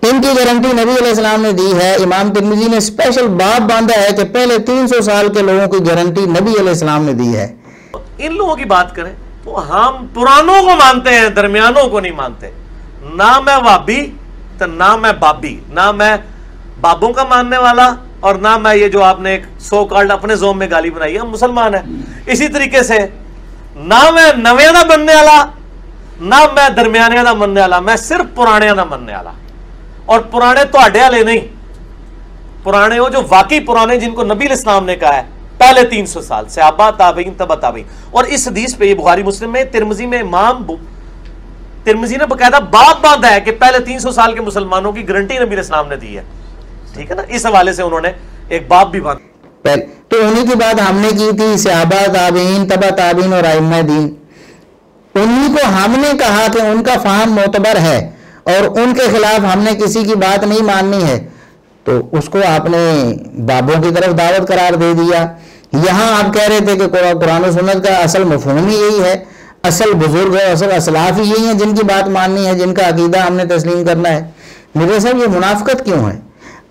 ان کی گارنٹی نبی علیہ السلام نے دی ہے. امام ترمذی نے اسپیشل باب باندھا ہے کہ پہلے 300 سال کے لوگوں کی گارنٹی نبی علیہ السلام نے دی ہے. ان لوگوں کی بات کریں تو ہم پرانوں کو مانتے ہیں، درمیانوں کو نہیں مانتے. نہ میں وابی تو نہ میں بابی، نہ میں بابوں کا ماننے والا اور نہ میں یہ جو آپ نے ایک سو کالڈ اپنے زوم میں گالی بنائی ہے، ہم مسلمان ہیں. اسی طریقے سے نہ میں نویں دا مننے والا نہ میں درمیانے دا مننے والا، میں صرف پرانے دا مننے والا. اور پرانے تو اڈے والے نہیں، پرانے وہ جو واقعی پرانے جن کو نبی علیہ السلام نے کہا ہے پہلے 300 سال، صحابہ تابعین تبع تابعین. اور اس حدیث پہ یہ بخاری مسلم میں، ترمذی میں امام ترمذی نے باقاعدہ باب باندھا ہے کہ پہلے 300 سال کے مسلمانوں کی گارنٹی نبی علیہ السلام نے دی ہے. ٹھیک ہے نا، اس حوالے سے انہوں نے ایک باب بھی باندھا. تو انہی کی بات ہم نے کی تھی، صحابہ تابعین تبع تابعین اور ائمہ دین. انہی کو ہم نے کہا کہ ان کا فہم معتبر ہے اور ان کے خلاف ہم نے کسی کی بات نہیں ماننی ہے، تو اس کو آپ نے بابوں کی طرف دعوت قرار دے دیا. یہاں آپ کہہ رہے تھے کہ قرآن و سنت کا اصل مفہوم ہی یہی ہے، اصل بزرگ ہے، اصل اسلاف ہی یہی ہیں جن کی بات ماننی ہے، جن کا عقیدہ ہم نے تسلیم کرنا ہے. مرزا صاحب یہ منافقت کیوں ہے؟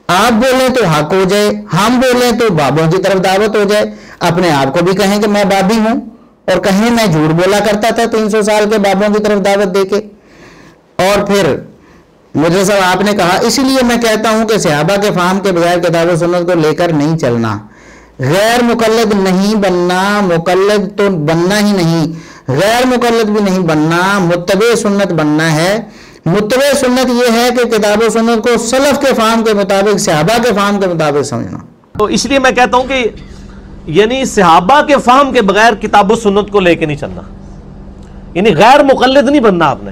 آپ بولیں تو حق ہو جائے، ہم بولیں تو بابوں کی طرف دعوت ہو جائے. اپنے آپ کو بھی کہیں کہ میں بابی ہوں اور کہیں میں جھوٹ بولا کرتا تھا 300 سال کے بابوں کی طرف دعوت دے کے. اور پھر مرزا صاحب آپ نے کہا اسی لیے میں کہتا ہوں کہ صحابہ کے فہم کے بغیر کتاب و سنت کو لے کر نہیں چلنا، غیر مقلد نہیں بننا، مقلد تو بننا ہی نہیں، غیر مقلد بھی نہیں بننا، متبع سنت بننا ہے. متبع سنت یہ ہے کہ کتاب و سنت کو سلف کے فہم کے مطابق، صحابہ کے فہم کے مطابق سمجھنا. تو اس لیے میں کہتا ہوں کہ یعنی صحابہ کے فہم کے بغیر کتاب و سنت کو لے کے نہیں چلنا، یعنی غیر مقلد نہیں بننا. آپ نے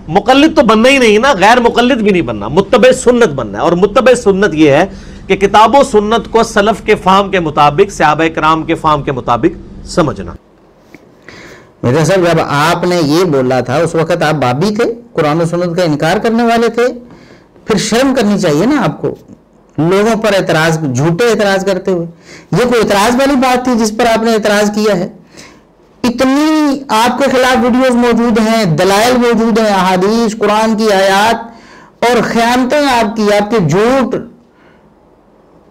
مقلد تو بننا ہی نہیں نا، غیر مقلد بھی نہیں بننا، متبع سنت بننا ہے. اور متبع سنت یہ ہے کہ کتاب و سنت کو سلف کے فہم کے مطابق، صحابہ کرام کے فہم کے مطابق سمجھنا. مرزا صاحب جب آپ نے یہ بولا تھا اس وقت آپ بابی تھے، قرآن و سنت کا انکار کرنے والے تھے. پھر شرم کرنی چاہیے نا آپ کو، لوگوں پر اعتراض، جھوٹے اعتراض کرتے ہوئے. یہ کوئی اعتراض والی بات تھی جس پر آپ نے اعتراض کیا ہے؟ اتنی آپ کے خلاف ویڈیوز موجود ہیں، دلائل موجود ہیں، احادیث، قرآن کی آیات اور خیانتیں آپ کے جھوٹ،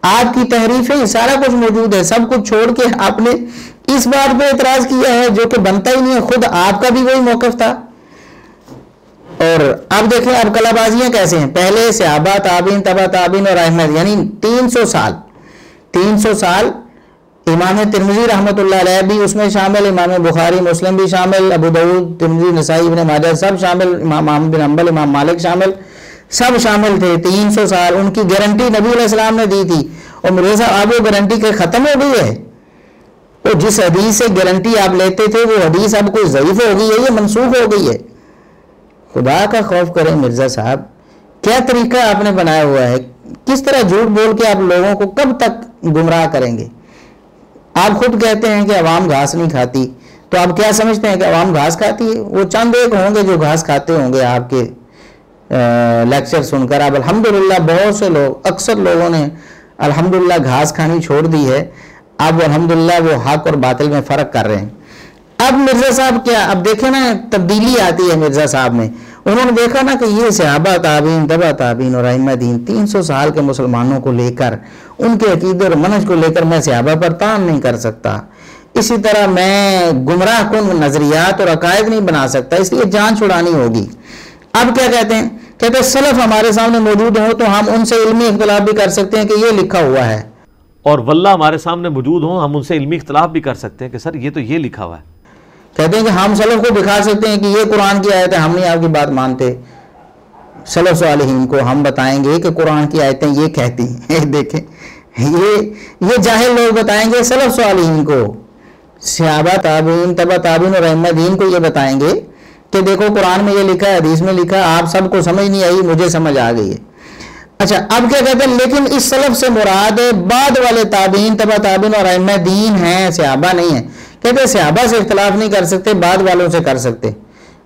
آپ کی تحریفیں، سارا کچھ موجود ہے. سب کچھ چھوڑ کے آپ نے اس بات پہ اعتراض کیا ہے جو کہ بنتا ہی نہیں ہے. خود آپ کا بھی وہی موقف تھا. اور اب دیکھیں اب کلا بازیاں کیسے ہیں. پہلے صحابہ، تابعین، تبع تابعین اور ائمہ، یعنی 300 سال امام ترمذی رحمۃ اللہ علیہ بھی اس میں شامل، امام بخاری مسلم بھی شامل، ابو داؤد، ترمذی، نسائی، ابن ماجہ سب شامل، امام احمد بن حنبل، امام مالک شامل، سب شامل تھے. 300 سال ان کی گارنٹی نبی علیہ السلام نے دی تھی. اور مرزا صاحب اب وہ گارنٹی کے ختم ہو گئی ہے. وہ جس حدیث سے گارنٹی آپ لیتے تھے وہ حدیث اب کوئی ضعیف ہو گئی ہے، یہ منسوخ ہو گئی ہے. خدا کا خوف کریں مرزا صاحب، کیا طریقہ آپ نے بنایا ہوا ہے؟ کس طرح جھوٹ بول کے آپ لوگوں کو کب تک گمراہ کریں گے؟ آپ خود کہتے ہیں کہ عوام گھاس نہیں کھاتی، تو آپ کیا سمجھتے ہیں کہ عوام گھاس کھاتی ہے؟ وہ چند ایک ہوں گے جو گھاس کھاتے ہوں گے آپ کے لیکچر سن کر. اب الحمدللہ بہت سے لوگ، اکثر لوگوں نے الحمدللہ گھاس کھانی چھوڑ دی ہے. اب الحمدللہ وہ حق اور باطل میں فرق کر رہے ہیں. اب مرزا صاحب کیا، اب دیکھیں نا تبدیلی آتی ہے مرزا صاحب میں. انہوں نے دیکھا نا کہ یہ صحابہ، تابعین، تبع تابعین اور ائمہ دین 300 سال کے مسلمانوں کو لے کر، ان کے عقیدے اور منہج کو لے کر میں صحابہ پر تان نہیں کر سکتا. اسی طرح میں گمراہ کن نظریات اور عقائد نہیں بنا سکتا، اس لیے جان چھڑانی ہوگی. اب کیا کہتے ہیں؟ کہتے ہیں سلف ہمارے سامنے موجود ہوں تو ہم ان سے علمی اختلاف بھی کر سکتے ہیں کہ یہ لکھا ہوا ہے. اور واللہ ہمارے سامنے موجود ہوں ہم ان سے علمی اختلاف بھی کر سکتے ہیں کہ سر یہ تو یہ لکھا ہوا ہے. کہتے ہیں کہ ہم سلف کو دکھا سکتے ہیں کہ یہ قرآن کی آیت ہے، ہم نہیں آپ کی بات مانتے. سلف صالحین کو ہم بتائیں گے کہ قرآن کی آیتیں یہ کہتی ہیں. دیکھیں یہ جاہل لوگ بتائیں گے سلف صالحین کو، صحابہ، تابعین، تبع تابعین اور ائمہ دین کو یہ بتائیں گے کہ دیکھو قرآن میں یہ لکھا ہے، حدیث میں لکھا ہے، آپ سب کو سمجھ نہیں آئی، مجھے سمجھ آ گئی ہے. اچھا اب کیا کہتے ہیں؟ لیکن اس سلف سے مراد بعد والے تابعین، تبع تابعین اور ائمہ دین ہیں، صحابہ نہیں ہیں. کہتے ہیں صحابہ سے اختلاف نہیں کر سکتے، بعد والوں سے کر سکتے.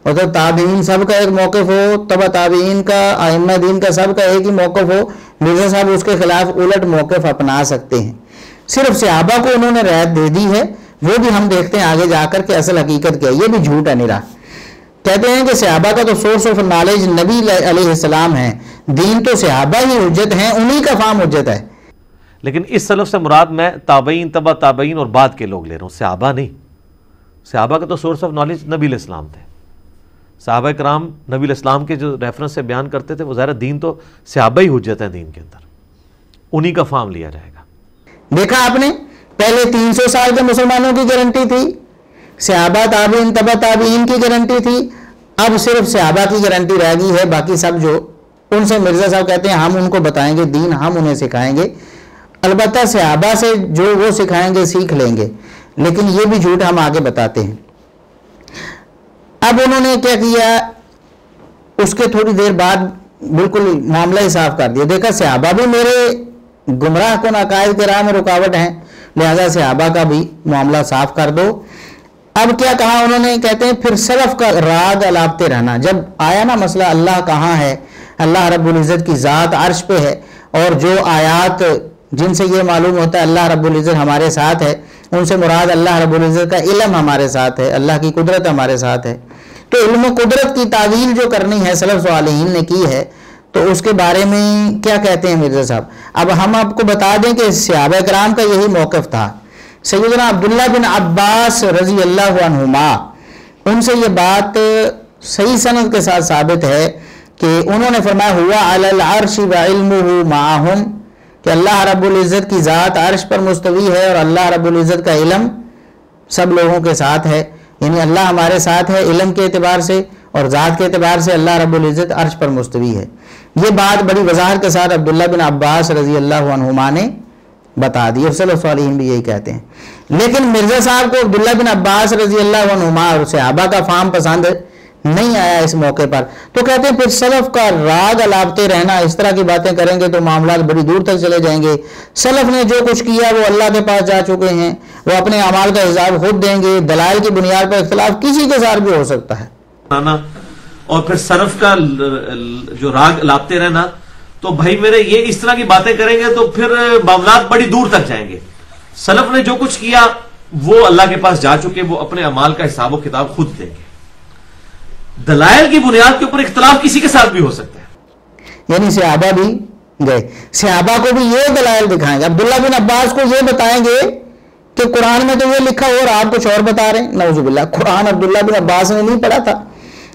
اور تو تابعین سب کا ایک موقف ہو، تبع تابعین کا، ائمہ دین کا سب کا ایک ہی موقف ہو، مرزا صاحب اس کے خلاف الٹ موقف اپنا سکتے ہیں. صرف صحابہ کو انہوں نے رعایت دے دی ہے، وہ بھی ہم دیکھتے ہیں آگے جا کر کہ اصل حقیقت کیا ہے. یہ بھی جھوٹ ہے نرا. کہتے ہیں کہ صحابہ کا تو سورس آف نالج نبی علیہ السلام ہے، دین تو صحابہ ہی حجت ہیں، انہی کا فہم حجت ہے. لیکن اس سلف سے مراد میں تابعین، تبع تابعین اور بعد کے لوگ لے رہا ہوں، صحابہ نہیں. صحابہ کا تو سورس آف نالج نبی علیہ السلام تھے. صحابہ کرام نبی علیہ السلام کے جو ریفرنس سے بیان کرتے تھے وہ ظاہر دین تو صحابہ ہی حجت ہے، دین کے اندر انہی کا فہم لیا جائے گا. دیکھا آپ نے، پہلے 300 سال کے مسلمانوں کی گارنٹی تھی، صحابہ، تابعین، تبع تابعین کی گارنٹی تھی. اب صرف صحابہ کی گارنٹی رہ گئی ہے، باقی سب جو ان سے مرزا صاحب کہتے ہیں ہم ان کو بتائیں گے دین، ہم انہیں سکھائیں گے. البتہ صحابہ سے جو وہ سکھائیں گے سیکھ لیں گے، لیکن یہ بھی جھوٹ ہم آگے بتاتے ہیں. اب انہوں نے کیا کیا، اس کے تھوڑی دیر بعد بالکل معاملہ ہی صاف کر دیا. دیکھا صحابہ بھی میرے گمراہ کن عقائد کے راہ میں رکاوٹ ہیں، لہذا صحابہ کا بھی معاملہ صاف کر دو. اب کیا کہا انہوں نے؟ کہتے ہیں پھر سلف کا راگ الاپتے رہنا. جب آیا نا مسئلہ اللہ کہاں ہے، اللہ رب العزت کی ذات عرش پہ ہے، اور جو آیات جن سے یہ معلوم ہوتا ہے اللہ رب العزت ہمارے ساتھ ہے، ان سے مراد اللہ رب العزت کا علم ہمارے ساتھ ہے، اللہ کی قدرت ہمارے ساتھ ہے. تو علم و قدرت کی تعویل جو کرنی ہے سلف صالحین نے کی ہے، تو اس کے بارے میں کیا کہتے ہیں مرزا صاحب؟ اب ہم آپ کو بتا دیں کہ صحابہ کرام کا یہی موقف تھا. سیدنا عبداللہ بن عباس رضی اللہ عنہما، ان سے یہ بات صحیح سند کے ساتھ ثابت ہے کہ انہوں نے فرمایا ہوا علی العرش وعلمہ معہم، کہ اللہ رب العزت کی ذات عرش پر مستوی ہے اور اللہ رب العزت کا علم سب لوگوں کے ساتھ ہے. یعنی اللہ ہمارے ساتھ ہے علم کے اعتبار سے، اور ذات کے اعتبار سے اللہ رب العزت عرش پر مستوی ہے. یہ بات بڑی وضاحت کے ساتھ عبداللہ بن عباس رضی اللہ عنہما نے بتا دی، اور سلف صالحین بھی یہی کہتے ہیں. لیکن مرزا صاحب کو عبداللہ بن عباس رضی اللہ عنہما اور صحابہ کا فہم پسند نہیں آیا اس موقع پر، تو کہتے ہیں پھر سلف کا راگ الاپتے رہنا، اس طرح کی باتیں کریں گے تو معاملات بڑی دور تک چلے جائیں گے. سلف نے جو کچھ کیا وہ اللہ کے پاس جا چکے ہیں، وہ اپنے اعمال کا حساب خود دیں گے. دلائل کی بنیاد پر اختلاف کسی کے ساتھ بھی ہو سکتا ہے. اور پھر سلف کا جو راگ الاپتے رہنا، تو بھائی میرے یہ اس طرح کی باتیں کریں گے تو پھر معاملات بڑی دور تک جائیں گے. سلف نے جو کچھ کیا وہ اللہ کے پاس جا چکے, وہ اپنے اعمال کا حساب و کتاب خود دیں گے. دلائل کی بنیاد کے اوپر اختلاف کسی کے ساتھ بھی ہو سکتا ہے. یعنی صحابہ بھی گئے, صحابہ کو بھی یہ دلائل دکھائیں گے. عبداللہ بن عباس کو یہ بتائیں گے کہ قرآن میں تو یہ لکھا اور آپ کچھ اور بتا رہے ہیں. نعوذ باللہ, قرآن عبداللہ بن عباس نے نہیں پڑھا تھا.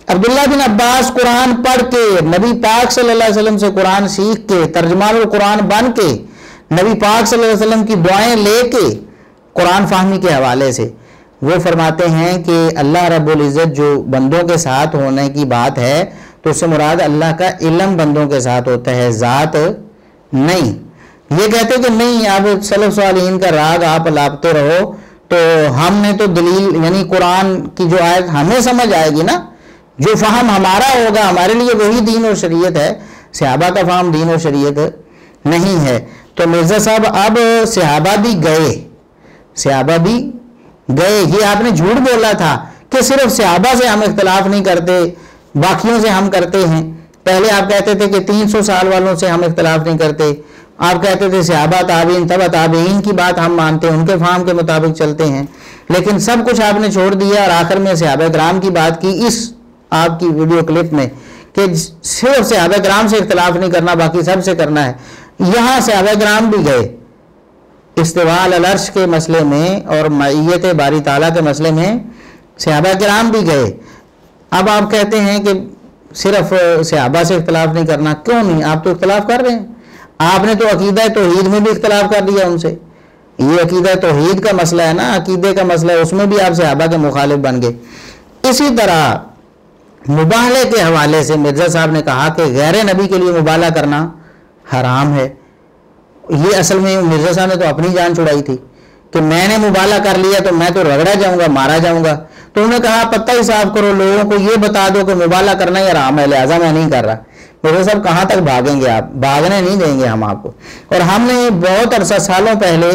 عبداللہ بن عباس قرآن پڑھ کے, نبی پاک صلی اللہ علیہ وسلم سے قرآن سیکھ کے, ترجمان القرآن بن کے, نبی پاک صلی اللہ علیہ وسلم کی دعائیں لے کے, قرآن فہمی کے حوالے سے وہ فرماتے ہیں کہ اللہ رب العزت جو بندوں کے ساتھ ہونے کی بات ہے تو اس سے مراد اللہ کا علم بندوں کے ساتھ ہوتا ہے, ذات نہیں. یہ کہتے کہ نہیں آپ سلف صالحین کا راگ آپ لاپتے رہو تو ہم نے تو دلیل یعنی قرآن کی جو آیت ہمیں سمجھ آئے گی نا, جو فہم ہمارا ہوگا ہمارے لیے وہی دین اور شریعت ہے, صحابہ کا فہم دین اور شریعت نہیں ہے. تو مرزا صاحب اب صحابہ بھی گئے, صحابہ بھی گئے. یہ آپ نے جھوٹ بولا تھا کہ صرف صحابہ سے ہم اختلاف نہیں کرتے باقیوں سے ہم کرتے ہیں. پہلے آپ کہتے تھے کہ 300 سال والوں سے ہم اختلاف نہیں کرتے, آپ کہتے تھے صحابہ تابعین تبع تابعین کی بات ہم مانتے ہیں, ان کے فہم کے مطابق چلتے ہیں. لیکن سب کچھ آپ نے چھوڑ دیا اور آخر میں صحابہ کرام کی بات کی اس آپ کی ویڈیو کلپ میں کہ صرف صحابہ کرام سے اختلاف نہیں کرنا باقی سب سے کرنا ہے. یہاں صحابہ کرام بھی گئے استواء علی العرش کے مسئلے میں اور معیت باری تعالیٰ کے مسئلے میں, صحابہ کرام بھی گئے. اب آپ کہتے ہیں کہ صرف صحابہ سے اختلاف نہیں کرنا, کیوں نہیں, آپ تو اختلاف کر رہے ہیں. آپ نے تو عقیدہ توحید میں بھی اختلاف کر دیا ان سے. یہ عقیدہ توحید کا مسئلہ ہے نا, عقیدے کا مسئلہ ہے, اس میں بھی آپ صحابہ کے مخالف بن گئے. اسی طرح مباہلے کے حوالے سے مرزا صاحب نے کہا کہ غیر نبی کے لیے مبالغہ کرنا حرام ہے. یہ اصل میں مرزا صاحب نے تو اپنی جان چھڑائی تھی کہ میں نے مبالغہ کر لیا تو میں تو رگڑا جاؤں گا, مارا جاؤں گا. تو انہوں نے کہا پتہ ہی صاف کرو, لوگوں کو یہ بتا دو کہ مبالغہ کرنا ہی حرام ہے, لہٰذا میں نہیں کر رہا. مرزا صاحب کہاں تک بھاگیں گے آپ, بھاگنے نہیں دیں گے ہم آپ کو. اور ہم نے بہت عرصہ سالوں پہلے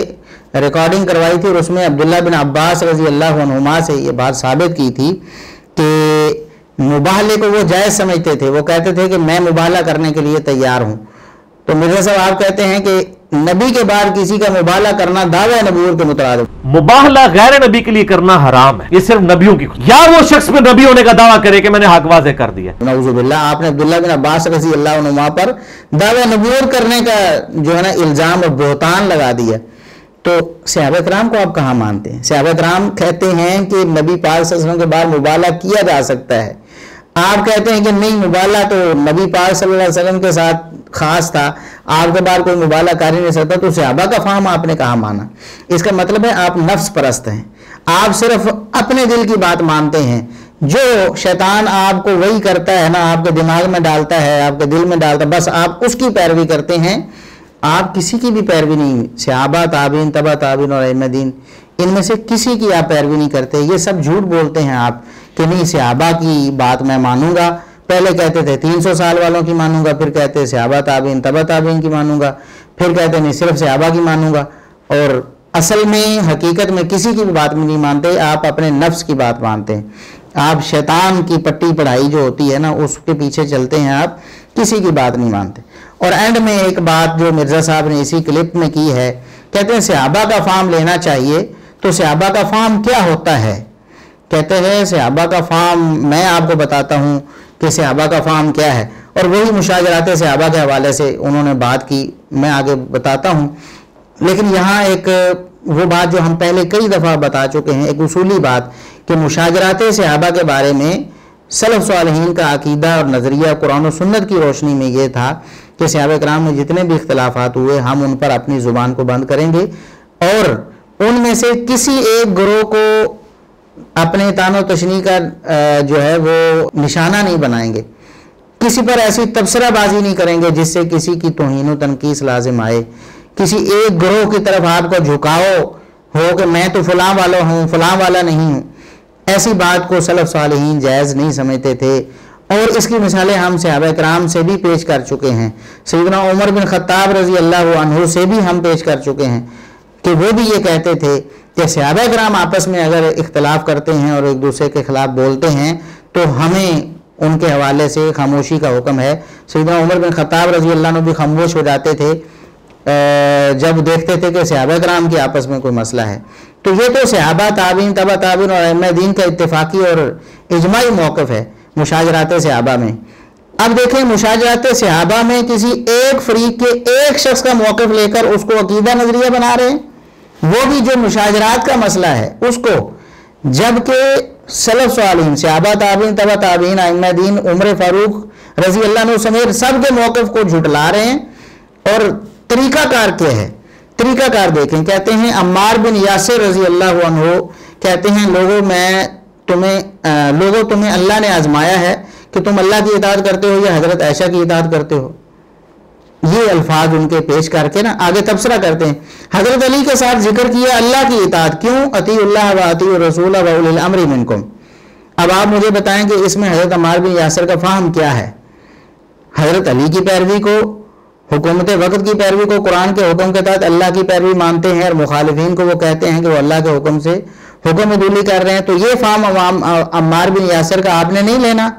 ریکارڈنگ کروائی تھی اور اس میں عبداللہ بن عباس رضی اللہ عنہما سے یہ بات ثابت کی تھی کہ مباہلے کو وہ جائز سمجھتے تھے. وہ کہتے تھے کہ میں مباہلہ کرنے کے لیے تیار ہوں. تو مرزا صاحب آپ کہتے ہیں کہ نبی کے بعد کسی کا مباہلہ کرنا دعوی نبوت کے مترادف. مباہلہ غیر نبی کے لیے کرنا حرام ہے, یہ صرف نبیوں کی, یا وہ شخص میں نبی ہونے کا دعویٰ کرے کہ میں نے حق واضح کر دیا. نعوذ باللہ, آپ نے عبداللہ بن عباس رضی اللہ عنہما پر دعوی نبوت کرنے کا جو ہے نا الزام اور بہتان لگا دیا. تو صحابہ کرام کو آپ کہاں مانتے ہیں؟ صحابہ کرام کہتے ہیں کہ نبی پاک صلی اللہ علیہ وسلم کے بعد مباہلہ کیا جا سکتا ہے. آپ کہتے ہیں کہ نہیں, مباہلہ تو نبی پاک صلی اللہ علیہ وسلم کے ساتھ خاص تھا, آپ کے بعد کوئی مباہلہ کر ہی نہیں سکتا. تو صحابہ کا فہم آپ نے کہاں مانا؟ اس کا مطلب ہے آپ نفس پرست ہیں, آپ صرف اپنے دل کی بات مانتے ہیں. جو شیطان آپ کو وہی کرتا ہے نا, آپ کے دماغ میں ڈالتا ہے, آپ کے دل میں ڈالتا ہے, بس آپ اس کی پیروی کرتے ہیں. آپ کسی کی بھی پیروی نہیں, صحابہ تابعین تبع تابعین اور ائمہ دین ان میں سے کسی کی آپ پیروی نہیں کرتے. یہ سب جھوٹ بولتے ہیں آپ کہ نہیں صحابہ کی بات میں مانوں گا. پہلے کہتے تھے 300 سال والوں کی مانوں گا, پھر کہتے صحابہ تابعین تبع تابعین کی مانوں گا, پھر کہتے نہیں صرف صحابہ کی مانوں گا. اور اصل میں حقیقت میں کسی کی بھی بات میں نہیں مانتے, آپ اپنے نفس کی بات مانتے ہیں. آپ شیطان کی پٹی پڑھائی جو ہوتی ہے نا اس کے پیچھے چلتے ہیں, آپ کسی کی بات نہیں مانتے. اور اینڈ میں ایک بات جو مرزا صاحب نے اسی کلپ میں کی ہے, کہتے ہیں صحابہ کا فہم لینا چاہیے. تو صحابہ کا فہم کیا ہوتا ہے؟ کہتے ہیں صحابہ کا فہم میں آپ کو بتاتا ہوں کہ صحابہ کا فہم کیا ہے. اور وہی مشاجرات صحابہ کے حوالے سے انہوں نے بات کی, میں آگے بتاتا ہوں. لیکن یہاں ایک وہ بات جو ہم پہلے کئی دفعہ بتا چکے ہیں, ایک اصولی بات کہ مشاجرات صحابہ کے بارے میں سلف صالحین کا عقیدہ اور نظریہ قرآن و سنت کی روشنی میں یہ تھا کہ صحابہ کرام میں جتنے بھی اختلافات ہوئے ہم ان پر اپنی زبان کو بند کریں گے اور ان میں سے کسی ایک گروہ کو اپنے تان و تشنیع کا جو ہے وہ نشانہ نہیں بنائیں گے, کسی پر ایسی تبصرہ بازی نہیں کریں گے جس سے کسی کی توہین و تنقیص لازم آئے, کسی ایک گروہ کی طرف آپ کو جھکاؤ ہو کہ میں تو فلاں والا ہوں فلاں والا نہیں ہوں. ایسی بات کو سلف صالحین جائز نہیں سمجھتے تھے. اور اس کی مثالیں ہم صحابہ کرام سے بھی پیش کر چکے ہیں, سیدنا عمر بن خطاب رضی اللہ عنہ سے بھی ہم پیش کر چکے ہیں کہ وہ بھی یہ کہتے تھے کہ صحابہ کرام آپس میں اگر اختلاف کرتے ہیں اور ایک دوسرے کے خلاف بولتے ہیں تو ہمیں ان کے حوالے سے خاموشی کا حکم ہے. سیدنا عمر بن خطاب رضی اللہ عنہ بھی خاموش ہو جاتے تھے جب دیکھتے تھے کہ صحابہ کرام کی آپس میں کوئی مسئلہ ہے. تو یہ تو صحابہ تابعین تبع تابعین اور ائمہ دین کا اتفاقی اور اجماعی موقف ہے مشاجرات صحابہ میں. اب دیکھیں مشاجرات صحابہ میں کسی ایک فریق کے ایک شخص کا موقف لے کر اس کو عقیدہ نظریہ بنا رہے ہیں, وہ بھی جو مشاجرات کا مسئلہ ہے اس کو, جبکہ سلف صالحین صحابہ تابعین تبع تابعین ائمہ دین عمر فاروق رضی اللہ عنہ سمیت سب کے موقف کو جھٹلا رہے ہیں. اور طریقہ کار کیا ہے؟ طریقہ کار دیکھیں, کہتے ہیں عمار بن یاسر رضی اللہ عنہ کہتے ہیں لوگوں تمہیں اللہ نے آزمایا ہے کہ تم اللہ کی اطاعت کرتے ہو یا حضرت عائشہ کی اطاعت کرتے ہو. یہ الفاظ ان کے پیش کر کے نا آگے تبصرہ کرتے ہیں. حضرت علی کے ساتھ ذکر کیا اللہ کی اطاعت, کیوں؟ اطیع اللہ و اطیع الرسول و اولی الامر منکم. اب آپ مجھے بتائیں کہ اس میں حضرت عمار بن یاسر کا فہم کیا ہے؟ حضرت علی کی پیروی کو, حکومت وقت کی پیروی کو, قرآن کے حکم کے تحت اللہ کی پیروی مانتے ہیں, اور مخالفین کو وہ کہتے ہیں کہ وہ اللہ کے حکم سے حکم عدولی کر رہے ہیں. تو یہ فہم عمار بن یاسر کا آپ نے نہیں لینا,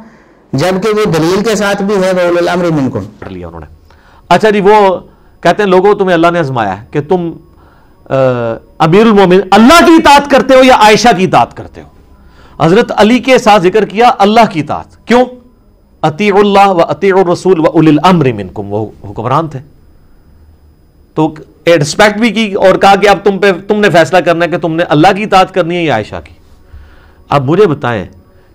جبکہ وہ دلیل کے ساتھ بھی ہے وَأُولِي الْأَمْرِ مِنْكُمْ. کر لیا انہوں نے. اچھا جی, وہ کہتے ہیں لوگوں تمہیں اللہ نے آزمایا ہے کہ تم امیر المومنین اللہ کی اطاعت کرتے ہو یا عائشہ کی اطاعت کرتے ہو. حضرت علی کے ساتھ ذکر کیا اللہ کی اطاعت, کیوں؟ اطیع اللہ و اطیع الرسول و اولی الامر منکم, وہ حکمران تھے تو ریسپیکٹ بھی کی اور کہا کہ اب تم نے فیصلہ کرنا ہے کہ تم نے اللہ کی اطاعت کرنی ہے یا عائشہ کی. اب مجھے بتائیں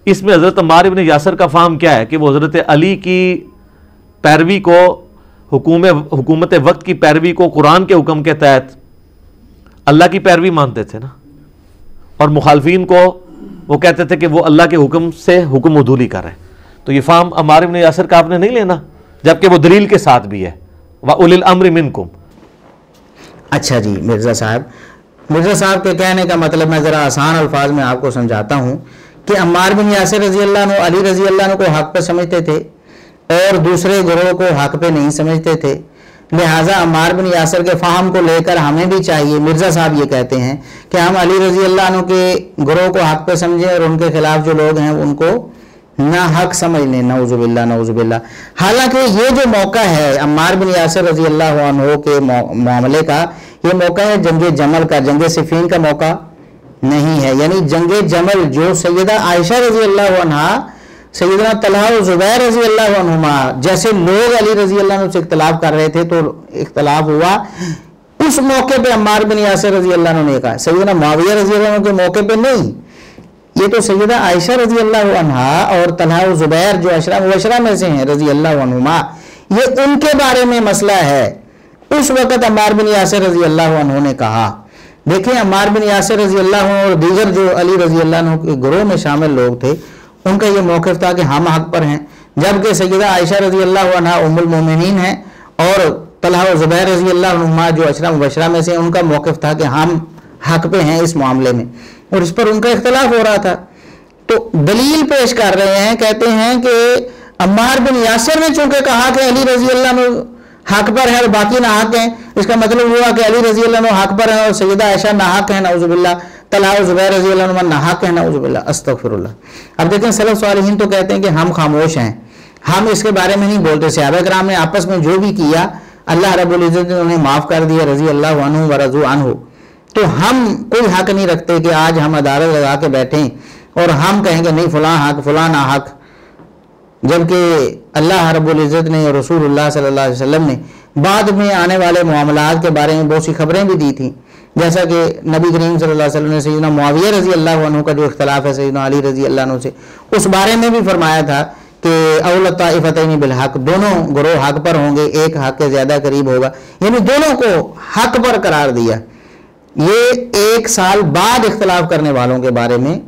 اس میں حضرت عمار بن یاسر کا فہم کیا ہے کہ وہ حضرت علی کی پیروی کو, حکومت وقت کی پیروی کو قرآن کے حکم کے تحت اللہ کی پیروی مانتے تھے نا, اور مخالفین کو وہ کہتے تھے کہ وہ اللہ کے حکم سے حکم عدولی کر رہے ہیں. تو یہ فہم عمار بن یاسر کا آپ نے نہیں لینا, جبکہ وہ دلیل کے ساتھ بھی ہے وَأُولِي الْأَمْرِ مِنْكُمْ. اچھا جی مرزا صاحب کے کہنے کا مطلب میں ذرا آسان الفاظ میں آپ کو سمجھاتا ہوں کہ عمار بن یاسر رضی اللہ عنہ علی رضی اللہ عنہ کو حق پہ سمجھتے تھے اور دوسرے گروہ کو حق پہ نہیں سمجھتے تھے. لہٰذا عمار بن یاسر کے فہم کو لے کر ہمیں بھی چاہیے, مرزا صاحب یہ کہتے ہیں کہ ہم علی رضی اللہ عنہ کے گروہ کو حق پہ سمجھیں اور ان کے خلاف جو لوگ ہیں ان کو نہ حق سمجھ لیں, نعوذ باللہ. حالانکہ یہ جو موقع ہے عمار بن یاسر رضی اللہ عنہ کے معاملے کا, یہ موقع ہے جنگ جمل کا, جنگ صفین کا موقع نہیں ہے. یعنی جنگ جمل جو سیدہ عائشہ رضی اللہ عنہا, سیدنا طلحہ و زبیر رضی اللہ عنہما جیسے لوگ علی رضی اللہ عنہ سے اختلاف کر رہے تھے تو اختلاف ہوا, اس موقع پہ عمار بن یاسر رضی اللہ عنہ نے کہا, سیدنا معاویہ رضی اللہ عنہ کے موقع پہ نہیں. یہ تو سیدہ عائشہ رضی اللہ عنہا اور طلحہ و زبیر جو عشرہ مبشرہ میں سے ہیں رضی اللہ عنہما, یہ ان کے بارے میں مسئلہ ہے. اس وقت عمار بن یاسر رضی اللہ عنہ نے کہا. دیکھیں عمار بن یاسر رضی اللہ عنہ اور دیگر جو علی رضی اللہ عنہ کے گروہ میں شامل لوگ تھے ان کا یہ موقف تھا کہ ہم حق پر ہیں, جبکہ سیدہ عائشہ رضی اللہ عنہا ام المومنین ہیں اور طلحہ و زبیر رضی اللہ عنہما جو عشرہ مبشرہ میں سے ان کا موقف تھا کہ ہم حق پہ ہیں اس معاملے میں, اور اس پر ان کا اختلاف ہو رہا تھا. تو دلیل پیش کر رہے ہیں, کہتے ہیں کہ عمار بن یاسر نے چونکہ کہا کہ علی رضی اللہ عنہ حق پر ہے اور باقی ناحق ہیں, اس کا مطلب ہوا کہ علی رضی اللہ عنہ حق پر ہیں اور سیدہ عائشہ ناحق ہیں نعوذ باللہ, طلحہ و زبیر رضی اللہ عنہ ناحق ہیں نعوذ باللہ, استغفر اللہ. اب دیکھیں سلف صالحین تو کہتے ہیں کہ ہم خاموش ہیں, ہم اس کے بارے میں نہیں بولتے. صحابہ کرام نے آپس میں جو بھی کیا اللہ رب العزت نے انہیں معاف کر دیا رضی اللہ عنہ و رضوا عنہ. تو ہم کوئی حق نہیں رکھتے کہ آج ہم عدالت لگا کے بیٹھیں اور ہم کہیں گے نہیں فلاں حق فلاں نہ حق, جبکہ اللہ رب العزت نے اور رسول اللہ صلی اللہ علیہ وسلم نے بعد میں آنے والے معاملات کے بارے میں بہت سی خبریں بھی دی تھیں, جیسا کہ نبی کریم صلی اللہ علیہ وسلم نے سیدنا معاویہ رضی اللہ عنہ کا جو اختلاف ہے سیدنا علی رضی اللہ عنہ سے, اس بارے میں بھی فرمایا تھا کہ اول الطائفتین بالحق, دونوں گروہ حق پر ہوں گے, ایک حق کے زیادہ قریب ہوگا, یعنی دونوں کو حق پر قرار دیا. یہ ایک سال بعد اختلاف کرنے والوں کے بارے میں,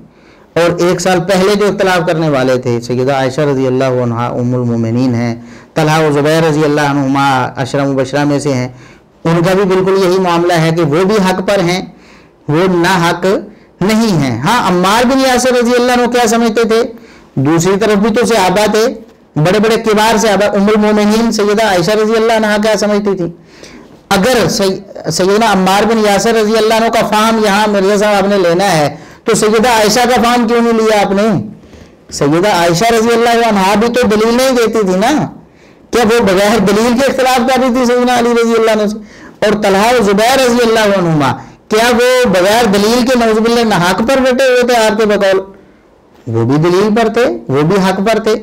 اور ایک سال پہلے جو اختلاف کرنے والے تھے سیدہ عائشہ رضی اللہ عنہا ام المومنین ہیں, طلحہ و زبیر رضی اللہ عنہما عشرہ مبشرہ میں سے ہیں, ان کا بھی بالکل یہی معاملہ ہے کہ وہ بھی حق پر ہیں, وہ نہ حق نہیں ہیں. ہاں عمار بن یاسر رضی اللہ عنہ کیا سمجھتے تھے, دوسری طرف بھی تو صحابہ تھے, بڑے بڑے کبار صحابہ, ام المومنین سیدہ عائشہ رضی اللہ عنہا کیا سمجھتی تھی. اگر سیدنا عمار بن یاسر رضی اللہ عنہ کا فہم یہاں مرزا صاحب آپ نے لینا ہے تو سیدہ عائشہ کا فہم کیوں نہیں لیا آپ نے؟ سیدہ عائشہ رضی اللہ عنہا بھی تو دلیل نہیں دیتی تھی نا, کیا وہ بغیر دلیل کے اختلاف کر رہی تھی سیدنا علی رضی اللہ عنہ سے؟ اور طلحہ و زبیر رضی اللہ عنہما کیا وہ بغیر دلیل کے نعوذ باللہ نہ حق پر ڈٹے ہوئے تھے آپ کے بقول؟ وہ بھی دلیل پر تھے، وہ بھی حق پر تھے،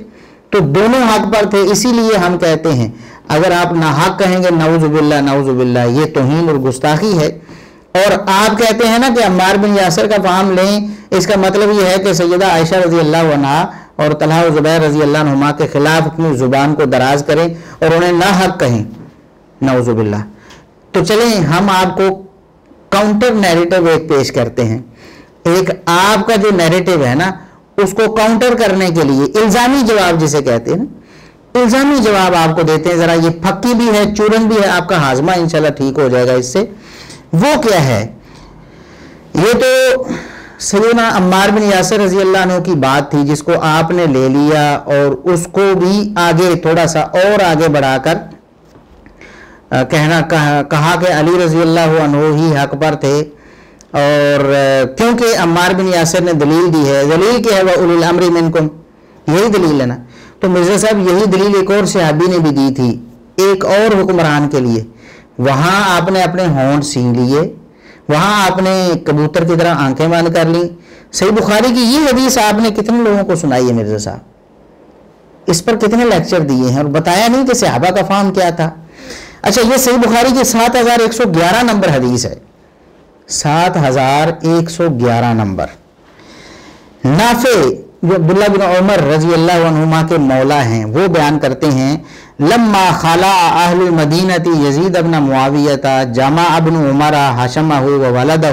تو دونوں حق پر تھے. اسی لیے ہم کہتے ہیں اگر آپ ناحق کہیں گے نعوذ باللہ یہ توہین اور گستاخی ہے. اور آپ کہتے ہیں نا کہ عمار بن یاسر کا فہم لیں، اس کا مطلب یہ ہے کہ سیدہ عائشہ رضی اللہ عنہا اور طلحہ و زبیر رضی اللہ عنہما کے خلاف اپنی زبان کو دراز کریں اور انہیں ناحق کہیں، نعوذ باللہ. تو چلیں ہم آپ کو کاؤنٹر نیریٹو ایک پیش کرتے ہیں. ایک آپ کا جو نیریٹو ہے نا اس کو کاؤنٹر کرنے کے لیے الزامی جواب جسے کہتے ہیں، الزامی جواب آپ کو دیتے ہیں. ذرا یہ پھکی بھی ہے، چورن بھی ہے، آپ کا ہاضمہ انشاءاللہ ٹھیک ہو جائے گا اس سے. وہ کیا ہے؟ یہ تو سیدنا عمار بن یاسر رضی اللہ عنہ کی بات تھی جس کو آپ نے لے لیا اور اس کو بھی آگے تھوڑا سا اور آگے بڑھا کر کہا کہ علی رضی اللہ عنہ ہی حق پر تھے. اور کیونکہ عمار بن یاسر نے دلیل دی ہے، دلیل کیا ہے؟ وَأُولِي الْأَمْرِ مِنْكُمْ، یہی دلیل ہے نا. تو مرزا صاحب یہی دلیل ایک اور صحابی نے بھی دی تھی ایک اور حکمران کے لیے. وہاں آپ نے اپنے ہونٹ سین لیے، وہاں آپ نے کبوتر کی طرح آنکھیں بند کر لیں. صحیح بخاری کی یہ حدیث آپ نے کتنے لوگوں کو سنائی ہے مرزا صاحب؟ اس پر کتنے لیکچر دیے ہیں اور بتایا نہیں کہ صحابہ کا فہم کیا تھا. اچھا یہ صحیح بخاری کی 7111 نمبر حدیث ہے، 7111 نمبر. نافع جو عبداللہ بن عمر رضی اللہ عنہما کے مولا ہیں وہ بیان کرتے ہیں لما خلا اہل المدینہ یزید ابن معاویہ جمع ابن عمر حشمہ وولدہ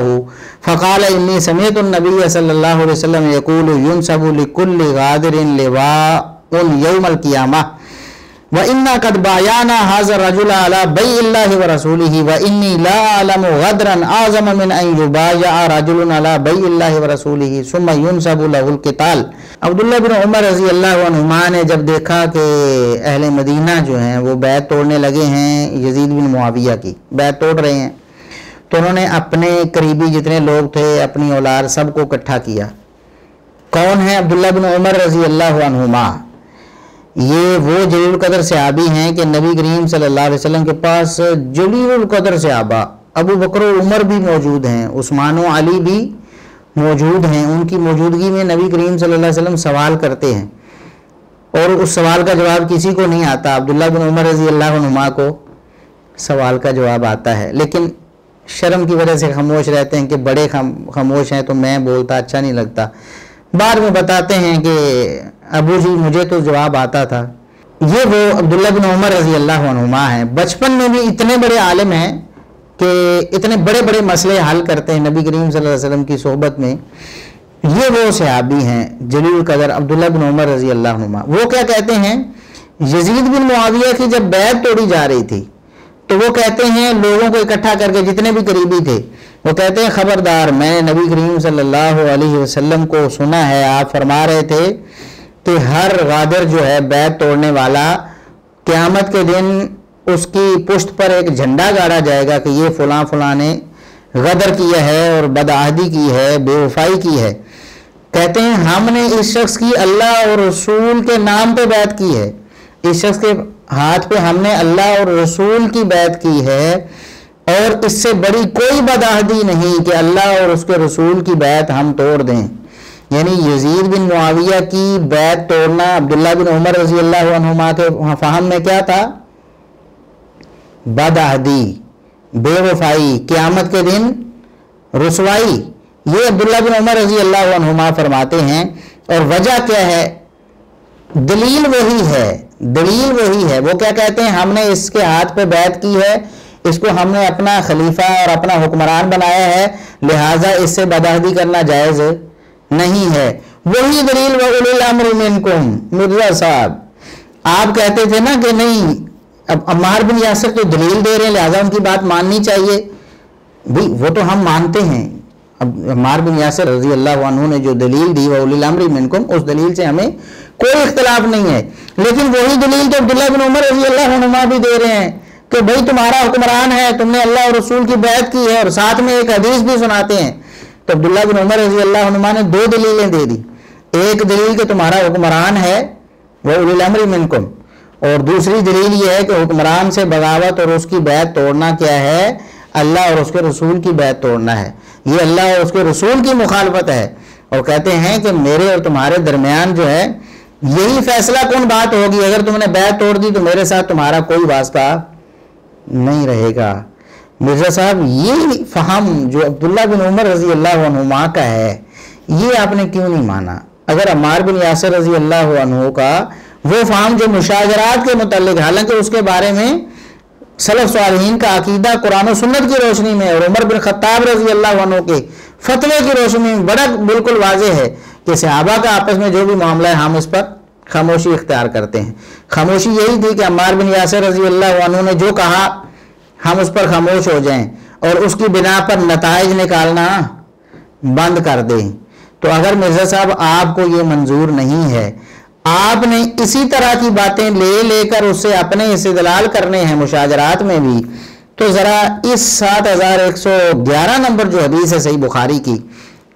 فقال انی سمعت النبی صلی اللہ علیہ وسلم یقول ینصب لکل غادر لواء یوم القیامہ وَإِنَّا قَدْ بَايَعْنَا هَذَا الرَّجُلَ عَلَى بَيْعِ اللَّهِ وَرَسُولِهِ وَإِنِّي لَا أَعْلَمُ غَدْرًا أَعْظَمَ مِنْ أَنْ يُبَايَعَ رَجُلٌ عَلَى بَيْعِ اللَّهِ وَرَسُولِهِ ثُمَّ يُنْصَبُ لَهُ الْقِتَالُ. عبداللہ بن عمر رضی اللہ عنہما نے جب دیکھا کہ اہل مدینہ جو ہیں وہ بیعت توڑنے لگے ہیں یزید بن معاویہ کی، بیعت توڑ رہے ہیں، تو انہوں نے اپنے قریبی جتنے لوگ تھے اپنی اولاد سب کو اکٹھا کیا. کون ہیں؟ عبداللہ بن عمر رضی اللہ عنہما. یہ وہ جلیل القدر صحابی ہیں کہ نبی کریم صلی اللہ علیہ وسلم کے پاس جلیل القدر صحابہ ابو بکر و عمر بھی موجود ہیں، عثمان و علی بھی موجود ہیں. ان کی موجودگی میں نبی کریم صلی اللہ علیہ وسلم سوال کرتے ہیں اور اس سوال کا جواب کسی کو نہیں آتا. عبداللہ بن عمر رضی اللہ عنہما کو سوال کا جواب آتا ہے، لیکن شرم کی وجہ سے خاموش رہتے ہیں کہ بڑے خاموش ہیں تو میں بولتا اچھا نہیں لگتا. بعد میں بتاتے ہیں کہ ابو جی مجھے تو جواب آتا تھا. یہ وہ عبداللہ بن عمر رضی اللہ عنہما ہیں. بچپن میں بھی اتنے بڑے عالم ہیں کہ اتنے بڑے بڑے مسئلے حل کرتے ہیں نبی کریم صلی اللہ علیہ وسلم کی صحبت میں. یہ وہ صحابی ہیں جلیل القدر عبداللہ بن عمر رضی اللہ عنہما. وہ کیا کہتے ہیں؟ یزید بن معاویہ کی جب بیعت توڑی جا رہی تھی تو وہ کہتے ہیں لوگوں کو اکٹھا کر کے جتنے بھی قریبی تھے وہ کہتے ہیں خبردار میں نے نبی کریم صلی اللہ علیہ وسلم کو سنا ہے آپ فرما رہے تھے کہ ہر غادر جو ہے بیعت توڑنے والا قیامت کے دن اس کی پشت پر ایک جھنڈا گاڑا جائے گا کہ یہ فلاں فلاں نے غدر کیا ہے اور بدعہدی کی ہے، بے وفائی کی ہے. کہتے ہیں ہم نے اس شخص کی اللہ اور رسول کے نام پہ بیعت کی ہے، اس شخص کے ہاتھ پہ ہم نے اللہ اور رسول کی بیعت کی ہے اور اس سے بڑی کوئی بدعہدی نہیں کہ اللہ اور اس کے رسول کی بیعت ہم توڑ دیں. یعنی یزید بن معاویہ کی بیعت توڑنا عبداللہ بن عمر رضی اللہ عنہما کے فہم میں کیا تھا؟ بدعہدی، بے وفائی، قیامت کے دن رسوائی. یہ عبداللہ بن عمر رضی اللہ عنہما فرماتے ہیں. اور وجہ کیا ہے؟ دلیل وہی ہے، دلیل وہی ہے. وہ کیا کہتے ہیں؟ ہم نے اس کے ہاتھ پہ بیعت کی ہے، اس کو ہم نے اپنا خلیفہ اور اپنا حکمران بنایا ہے، لہٰذا اس سے بدعہدی کرنا جائز نہیں ہے. وہی دلیل وَأُولِي الْأَمْرِ مِنْكُمْ. مرزا صاحب آپ کہتے تھے نا کہ نہیں اب عمار بن یاسر تو دلیل دے رہے ہیں لہٰذا ان کی بات ماننی چاہیے. بھی وہ تو ہم مانتے ہیں. اب عمار بن یاسر رضی اللہ عنہ نے جو دلیل دی وَأُولِي الْأَمْرِ مِنْكُمْ اس دلیل سے ہمیں کوئی اختلاف نہیں ہے. لیکن وہی دلیل تو عبداللہ بن عمر رضی اللہ عنہما بھی دے رہے ہیں کہ بھائی تمہارا حکمران ہے، تم نے اللہ اور رسول کی بیعت کی ہے، اور ساتھ میں ایک حدیث بھی سناتے ہیں. تو عبداللہ بن عمر رضی اللہ عنہما نے دو دلیلیں دے دی. ایک دلیل کہ تمہارا حکمران ہے وہ اولی الامر منکم، اور دوسری دلیل یہ ہے کہ حکمران سے بغاوت اور اس کی بیعت توڑنا کیا ہے؟ اللہ اور اس کے رسول کی بیعت توڑنا ہے. یہ اللہ اور اس کے رسول کی مخالفت ہے. اور کہتے ہیں کہ میرے اور تمہارے درمیان جو ہے یہی فیصلہ کن بات ہوگی. اگر تم نے بیعت توڑ دی تو میرے ساتھ تمہارا کوئی واسطہ نہیں رہے گا. مرزا صاحب یہ فہم جو عبداللہ بن عمر رضی اللہ عنہما کا ہے یہ آپ نے کیوں نہیں مانا؟ اگر عمار بن یاسر رضی اللہ عنہ کا وہ فہم جو مشاجرات کے متعلق، حالانکہ اس کے بارے میں سلف صالحین کا عقیدہ قرآن و سنت کی روشنی میں اور عمر بن خطاب رضی اللہ عنہ کے فتوے کی روشنی میں بڑا بالکل واضح ہے کہ صحابہ کا آپس میں جو بھی معاملہ ہے ہم اس پر خاموشی اختیار کرتے ہیں. خاموشی یہی تھی کہ عمار بن یاسر رضی اللہ عنہ نے جو کہا ہم اس پر خاموش ہو جائیں اور اس کی بنا پر نتائج نکالنا بند کر دیں. تو اگر مرزا صاحب آپ کو یہ منظور نہیں ہے، آپ نے اسی طرح کی باتیں لے کر اس سے اپنے استدلال کرنے ہیں مشاجرات میں بھی، تو ذرا اس 7111 نمبر جو حدیث ہے صحیح بخاری کی،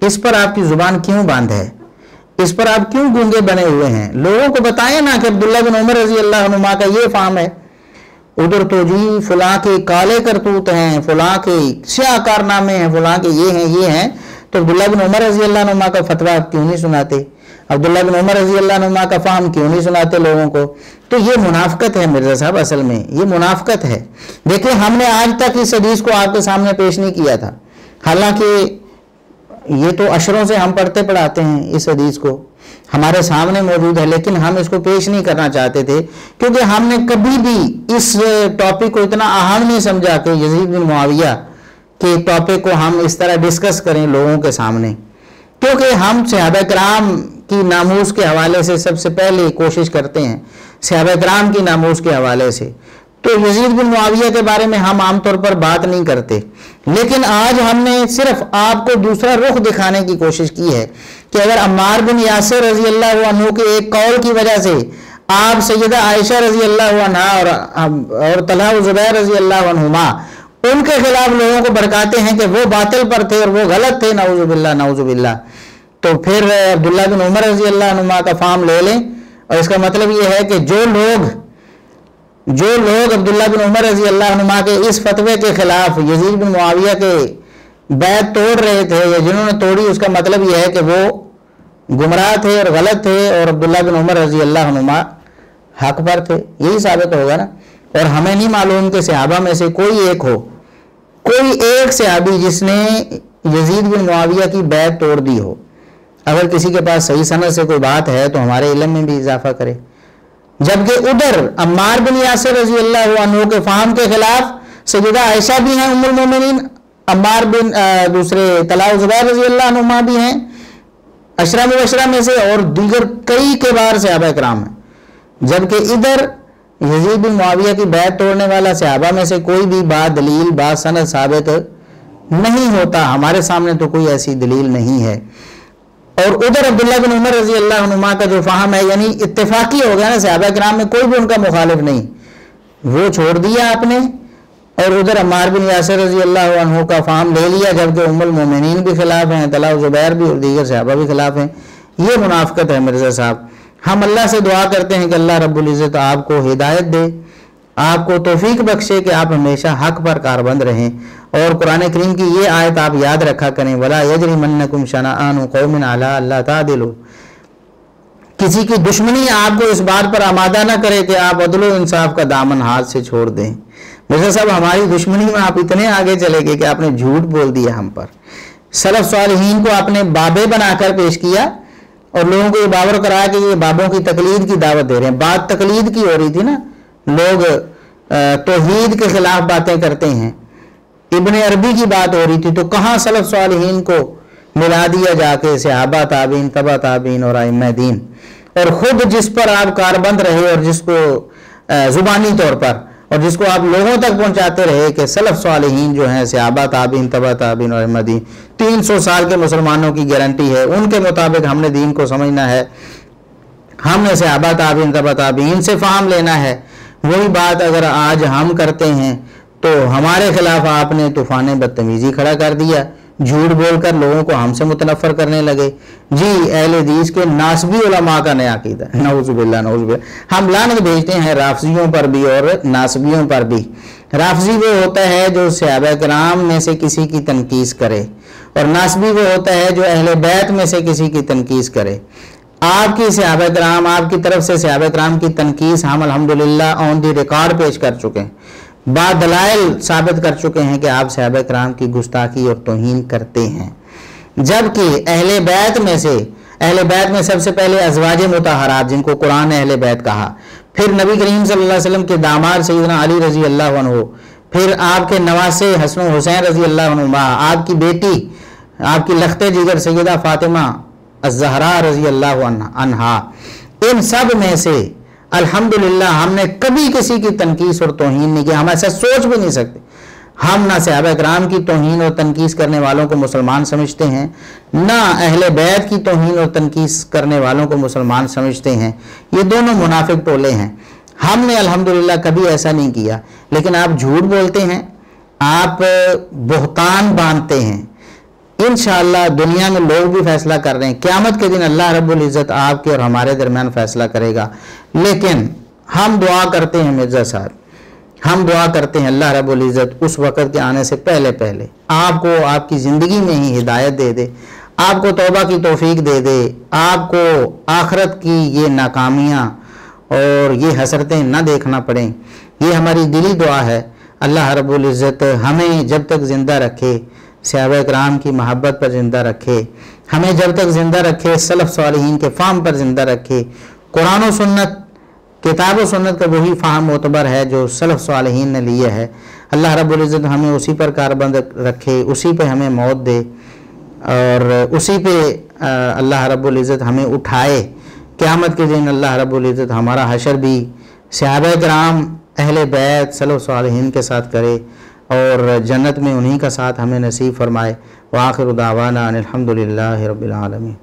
اس پر آپ کی زبان کیوں بند ہے؟ اس پر آپ کیوں گونگے بنے ہوئے ہیں؟ لوگوں کو بتائیں نا کہ عبداللہ بن عمر رضی اللہ عنہما کا یہ فہم ہے. ادھر تو جی فلاں کے کالے کرتوت ہیں، فلاں کے سیاہ کارنامے ہیں، فلاں کے یہ ہیں. تو عبداللہ بن عمر رضی اللہ عنہما کا فتویٰ کیوں نہیں سناتے؟ عبداللہ بن عمر رضی اللہ عنہما کا فہم کیوں نہیں سناتے لوگوں کو؟ تو یہ منافقت ہے مرزا صاحب، اصل میں یہ منافقت ہے. دیکھیں ہم نے آج تک اس حدیث کو آپ کے سامنے پیش نہیں کیا تھا، حالانکہ یہ تو اشروں سے ہم پڑھتے پڑھاتے ہیں، اس حدیث کو ہمارے سامنے موجود ہے، لیکن ہم اس کو پیش نہیں کرنا چاہتے تھے کیونکہ ہم نے کبھی بھی اس ٹاپک کو اتنا اہم نہیں سمجھا کہ یزید بن معاویہ کے ٹاپک کو ہم اس طرح ڈسکس کریں لوگوں کے سامنے، کیونکہ ہم صحابہ کرام کی ناموس کے حوالے سے سب سے پہلے کوشش کرتے ہیں، صحابہ کرام کی ناموس کے حوالے سے. تو یزید بن معاویہ کے بارے میں ہم عام طور پر بات نہیں کرتے، لیکن آج ہم نے صرف آپ کو دوسرا رخ دکھانے کی کوشش کی ہے کہ اگر عمار بن یاسر رضی اللہ عنہ کے ایک قول کی وجہ سے آپ سیدہ عائشہ رضی اللہ عنہ اور طلحہ و زبیر رضی اللہ عنہما ان کے خلاف لوگوں کو بھڑکاتے ہیں کہ وہ باطل پر تھے اور وہ غلط تھے، نعوذ باللہ نعوذ باللہ، تو پھر عبداللہ بن عمر رضی اللہ عنہما کا فہم لے لیں. اور اس کا مطلب یہ ہے کہ جو لوگ عبداللہ بن عمر رضی اللہ عنہما کے اس فتوے کے خلاف یزید بن معاویہ کے بیعت توڑ رہے تھے یا جنہوں نے توڑی، اس کا مطلب یہ ہے کہ وہ گمراہ تھے اور غلط تھے اور عبداللہ بن عمر رضی اللہ عنہما حق پر تھے. یہی ثابت ہوگا نا. اور ہمیں نہیں معلوم کہ صحابہ میں سے کوئی ایک صحابی جس نے یزید بن معاویہ کی بیعت توڑ دی ہو. اگر کسی کے پاس صحیح سند سے کوئی بات ہے تو ہمارے علم میں بھی اضافہ کرے. جبکہ ادھر عمار بن یاسر رضی اللہ عنہ کے فہم کے خلاف سیدہ عائشہ بھی ہیں ام المومنین، عمار بن دوسرے طلحہ و زبیر رضی اللہ عنہما بھی ہیں عشرہ مبشرہ میں سے، اور دیگر کئی کبار صحابہ کرام ہیں. جبکہ ادھر یزید بن معاویہ کی بیعت توڑنے والا صحابہ میں سے کوئی بھی بات دلیل بات سند ثابت نہیں ہوتا. ہمارے سامنے تو کوئی ایسی دلیل نہیں ہے. اور ادھر عبداللہ بن عمر رضی اللہ عنہما کا جو فہم ہے یعنی اتفاقی ہو گیا نا، صحابہ کرام میں کوئی بھی ان کا مخالف نہیں، وہ چھوڑ دیا آپ نے. اور ادھر عمار بن یاسر رضی اللہ عنہ کا فہم لے لیا، جبکہ ام المومنین بھی خلاف ہیں، طلحہ و زبیر بھی اور دیگر صحابہ بھی خلاف ہیں. یہ منافقت ہے مرزا صاحب. ہم اللہ سے دعا کرتے ہیں کہ اللہ رب العزت آپ کو ہدایت دے، آپ کو توفیق بخشے کہ آپ ہمیشہ حق پر کاربند رہیں. اور قرآن کریم کی یہ آیت آپ یاد رکھا کریں، وَلَا يَجْرِمَنَّكُمْ شَنَآنُ قَوْمٍ عَلَىٰ أَلَّا تَعْدِلُوا. کسی کی دشمنی آپ کو اس بات پر آمادہ نہ کرے کہ آپ عدل و انصاف کا دامن ہاتھ سے چھوڑ دیں. مرزا صاحب ہماری دشمنی میں آپ اتنے آگے چلے گئے کہ آپ نے جھوٹ بول دیا ہم پر. سلف صالحین کو آپ نے بابے بنا کر پیش کیا اور لوگوں کو یہ باور کرایا کہ یہ بابوں کی تقلید کی دعوت دے رہے ہیں. بات تقلید کی ہو رہی تھی نا، لوگ توحید کے خلاف باتیں کرتے ہیں، ابن عربی کی بات ہو رہی تھی، تو کہاں سلف صالحین کو ملا دیا جا کے صحابہ تابعین تبع تابعین اور ائمہ دین. اور خود جس پر آپ کاربند رہے اور جس کو زبانی طور پر اور جس کو آپ لوگوں تک پہنچاتے رہے کہ سلف صالحین جو ہیں صحابہ تابعین تبع تابعین اور ائمہ دین 300 سال کے مسلمانوں کی گارنٹی ہے، ان کے مطابق ہم نے دین کو سمجھنا ہے، ہم نے صحابہ تابعین تبع تابعین سے فہم لینا ہے. وہی بات اگر آج ہم کرتے ہیں تو ہمارے خلاف آپ نے طوفان بدتمیزی کھڑا کر دیا. جھوٹ بول کر لوگوں کو ہم سے متنفر کرنے لگے. جی اہل حدیث کے ناسبی علماء کا نیا عقیدہ ہے. نعوذ باللہ نعوذ باللہ. ہم لعنت بھیجتے ہیں رافضیوں پر بھی اور ناسبیوں پر بھی. رافضی وہ ہوتا ہے جو صحابہ کرام میں سے کسی کی تنقیص کرے، اور ناسبی وہ ہوتا ہے جو اہل بیت میں سے کسی کی تنقیص کرے. آپ کی صحابہ کرام، آپ کی طرف سے صحابہ کرام کی تنقیص ہم الحمدللہ آن دی ریکارڈ پیش کر چکے ہیں، با دلائل ثابت کر چکے ہیں کہ آپ صحابہ کرام کی گستاخی اور توہین کرتے ہیں. جبکہ اہل بیت میں سب سے پہلے ازواج مطہرات جن کو قرآن نے اہل بیت کہا، پھر نبی کریم صلی اللہ علیہ وسلم کے داماد سیدنا علی رضی اللہ عنہ، پھر آپ کے نواسے حسن و حسین رضی اللہ عنہما، آپ کی بیٹی، آپ کی لخت جگر سیدہ فاطمہ الزہراء رضی اللہ عنہا، ان سب میں سے الحمدللہ ہم نے کبھی کسی کی تنقیص اور توہین نہیں کیا. ہم ایسا سوچ بھی نہیں سکتے. ہم نہ صحابہ کرام کی توہین اور تنقیص کرنے والوں کو مسلمان سمجھتے ہیں، نہ اہل بیت کی توہین اور تنقیص کرنے والوں کو مسلمان سمجھتے ہیں. یہ دونوں منافق ٹولے ہیں. ہم نے الحمدللہ کبھی ایسا نہیں کیا. لیکن آپ جھوٹ بولتے ہیں، آپ بہتان باندھتے ہیں. انشاءاللہ دنیا میں لوگ بھی فیصلہ کر رہے ہیں، قیامت کے دن اللہ رب العزت آپ کے اور ہمارے درمیان فیصلہ کرے گا. لیکن ہم دعا کرتے ہیں مرزا صاحب، ہم دعا کرتے ہیں اللہ رب العزت اس وقت کے آنے سے پہلے آپ کو آپ کی زندگی میں ہی ہدایت دے دے، آپ کو توبہ کی توفیق دے دے، آپ کو آخرت کی یہ ناکامیاں اور یہ حسرتیں نہ دیکھنا پڑیں. یہ ہماری دلی دعا ہے. اللہ رب العزت ہمیں جب تک زندہ رکھے صحابہ کرام کی محبت پر زندہ رکھے، ہمیں جب تک زندہ رکھے سلف صالحین کے فہم پر زندہ رکھے. قرآن و سنت، کتاب و سنت کا وہی فہم معتبر ہے جو سلف صالحین نے لیا ہے. اللہ رب العزت ہمیں اسی پر کاربند رکھے، اسی پہ ہمیں موت دے، اور اسی پہ اللہ رب العزت ہمیں اٹھائے. قیامت کے دن اللہ رب العزت ہمارا حشر بھی صحابہ کرام، اہل بیت، سلف صالحین کے ساتھ کرے، اور جنت میں انہی کا ساتھ ہمیں نصیب فرمائے. وآخر دعوانا ان الحمدللہ رب العالمین.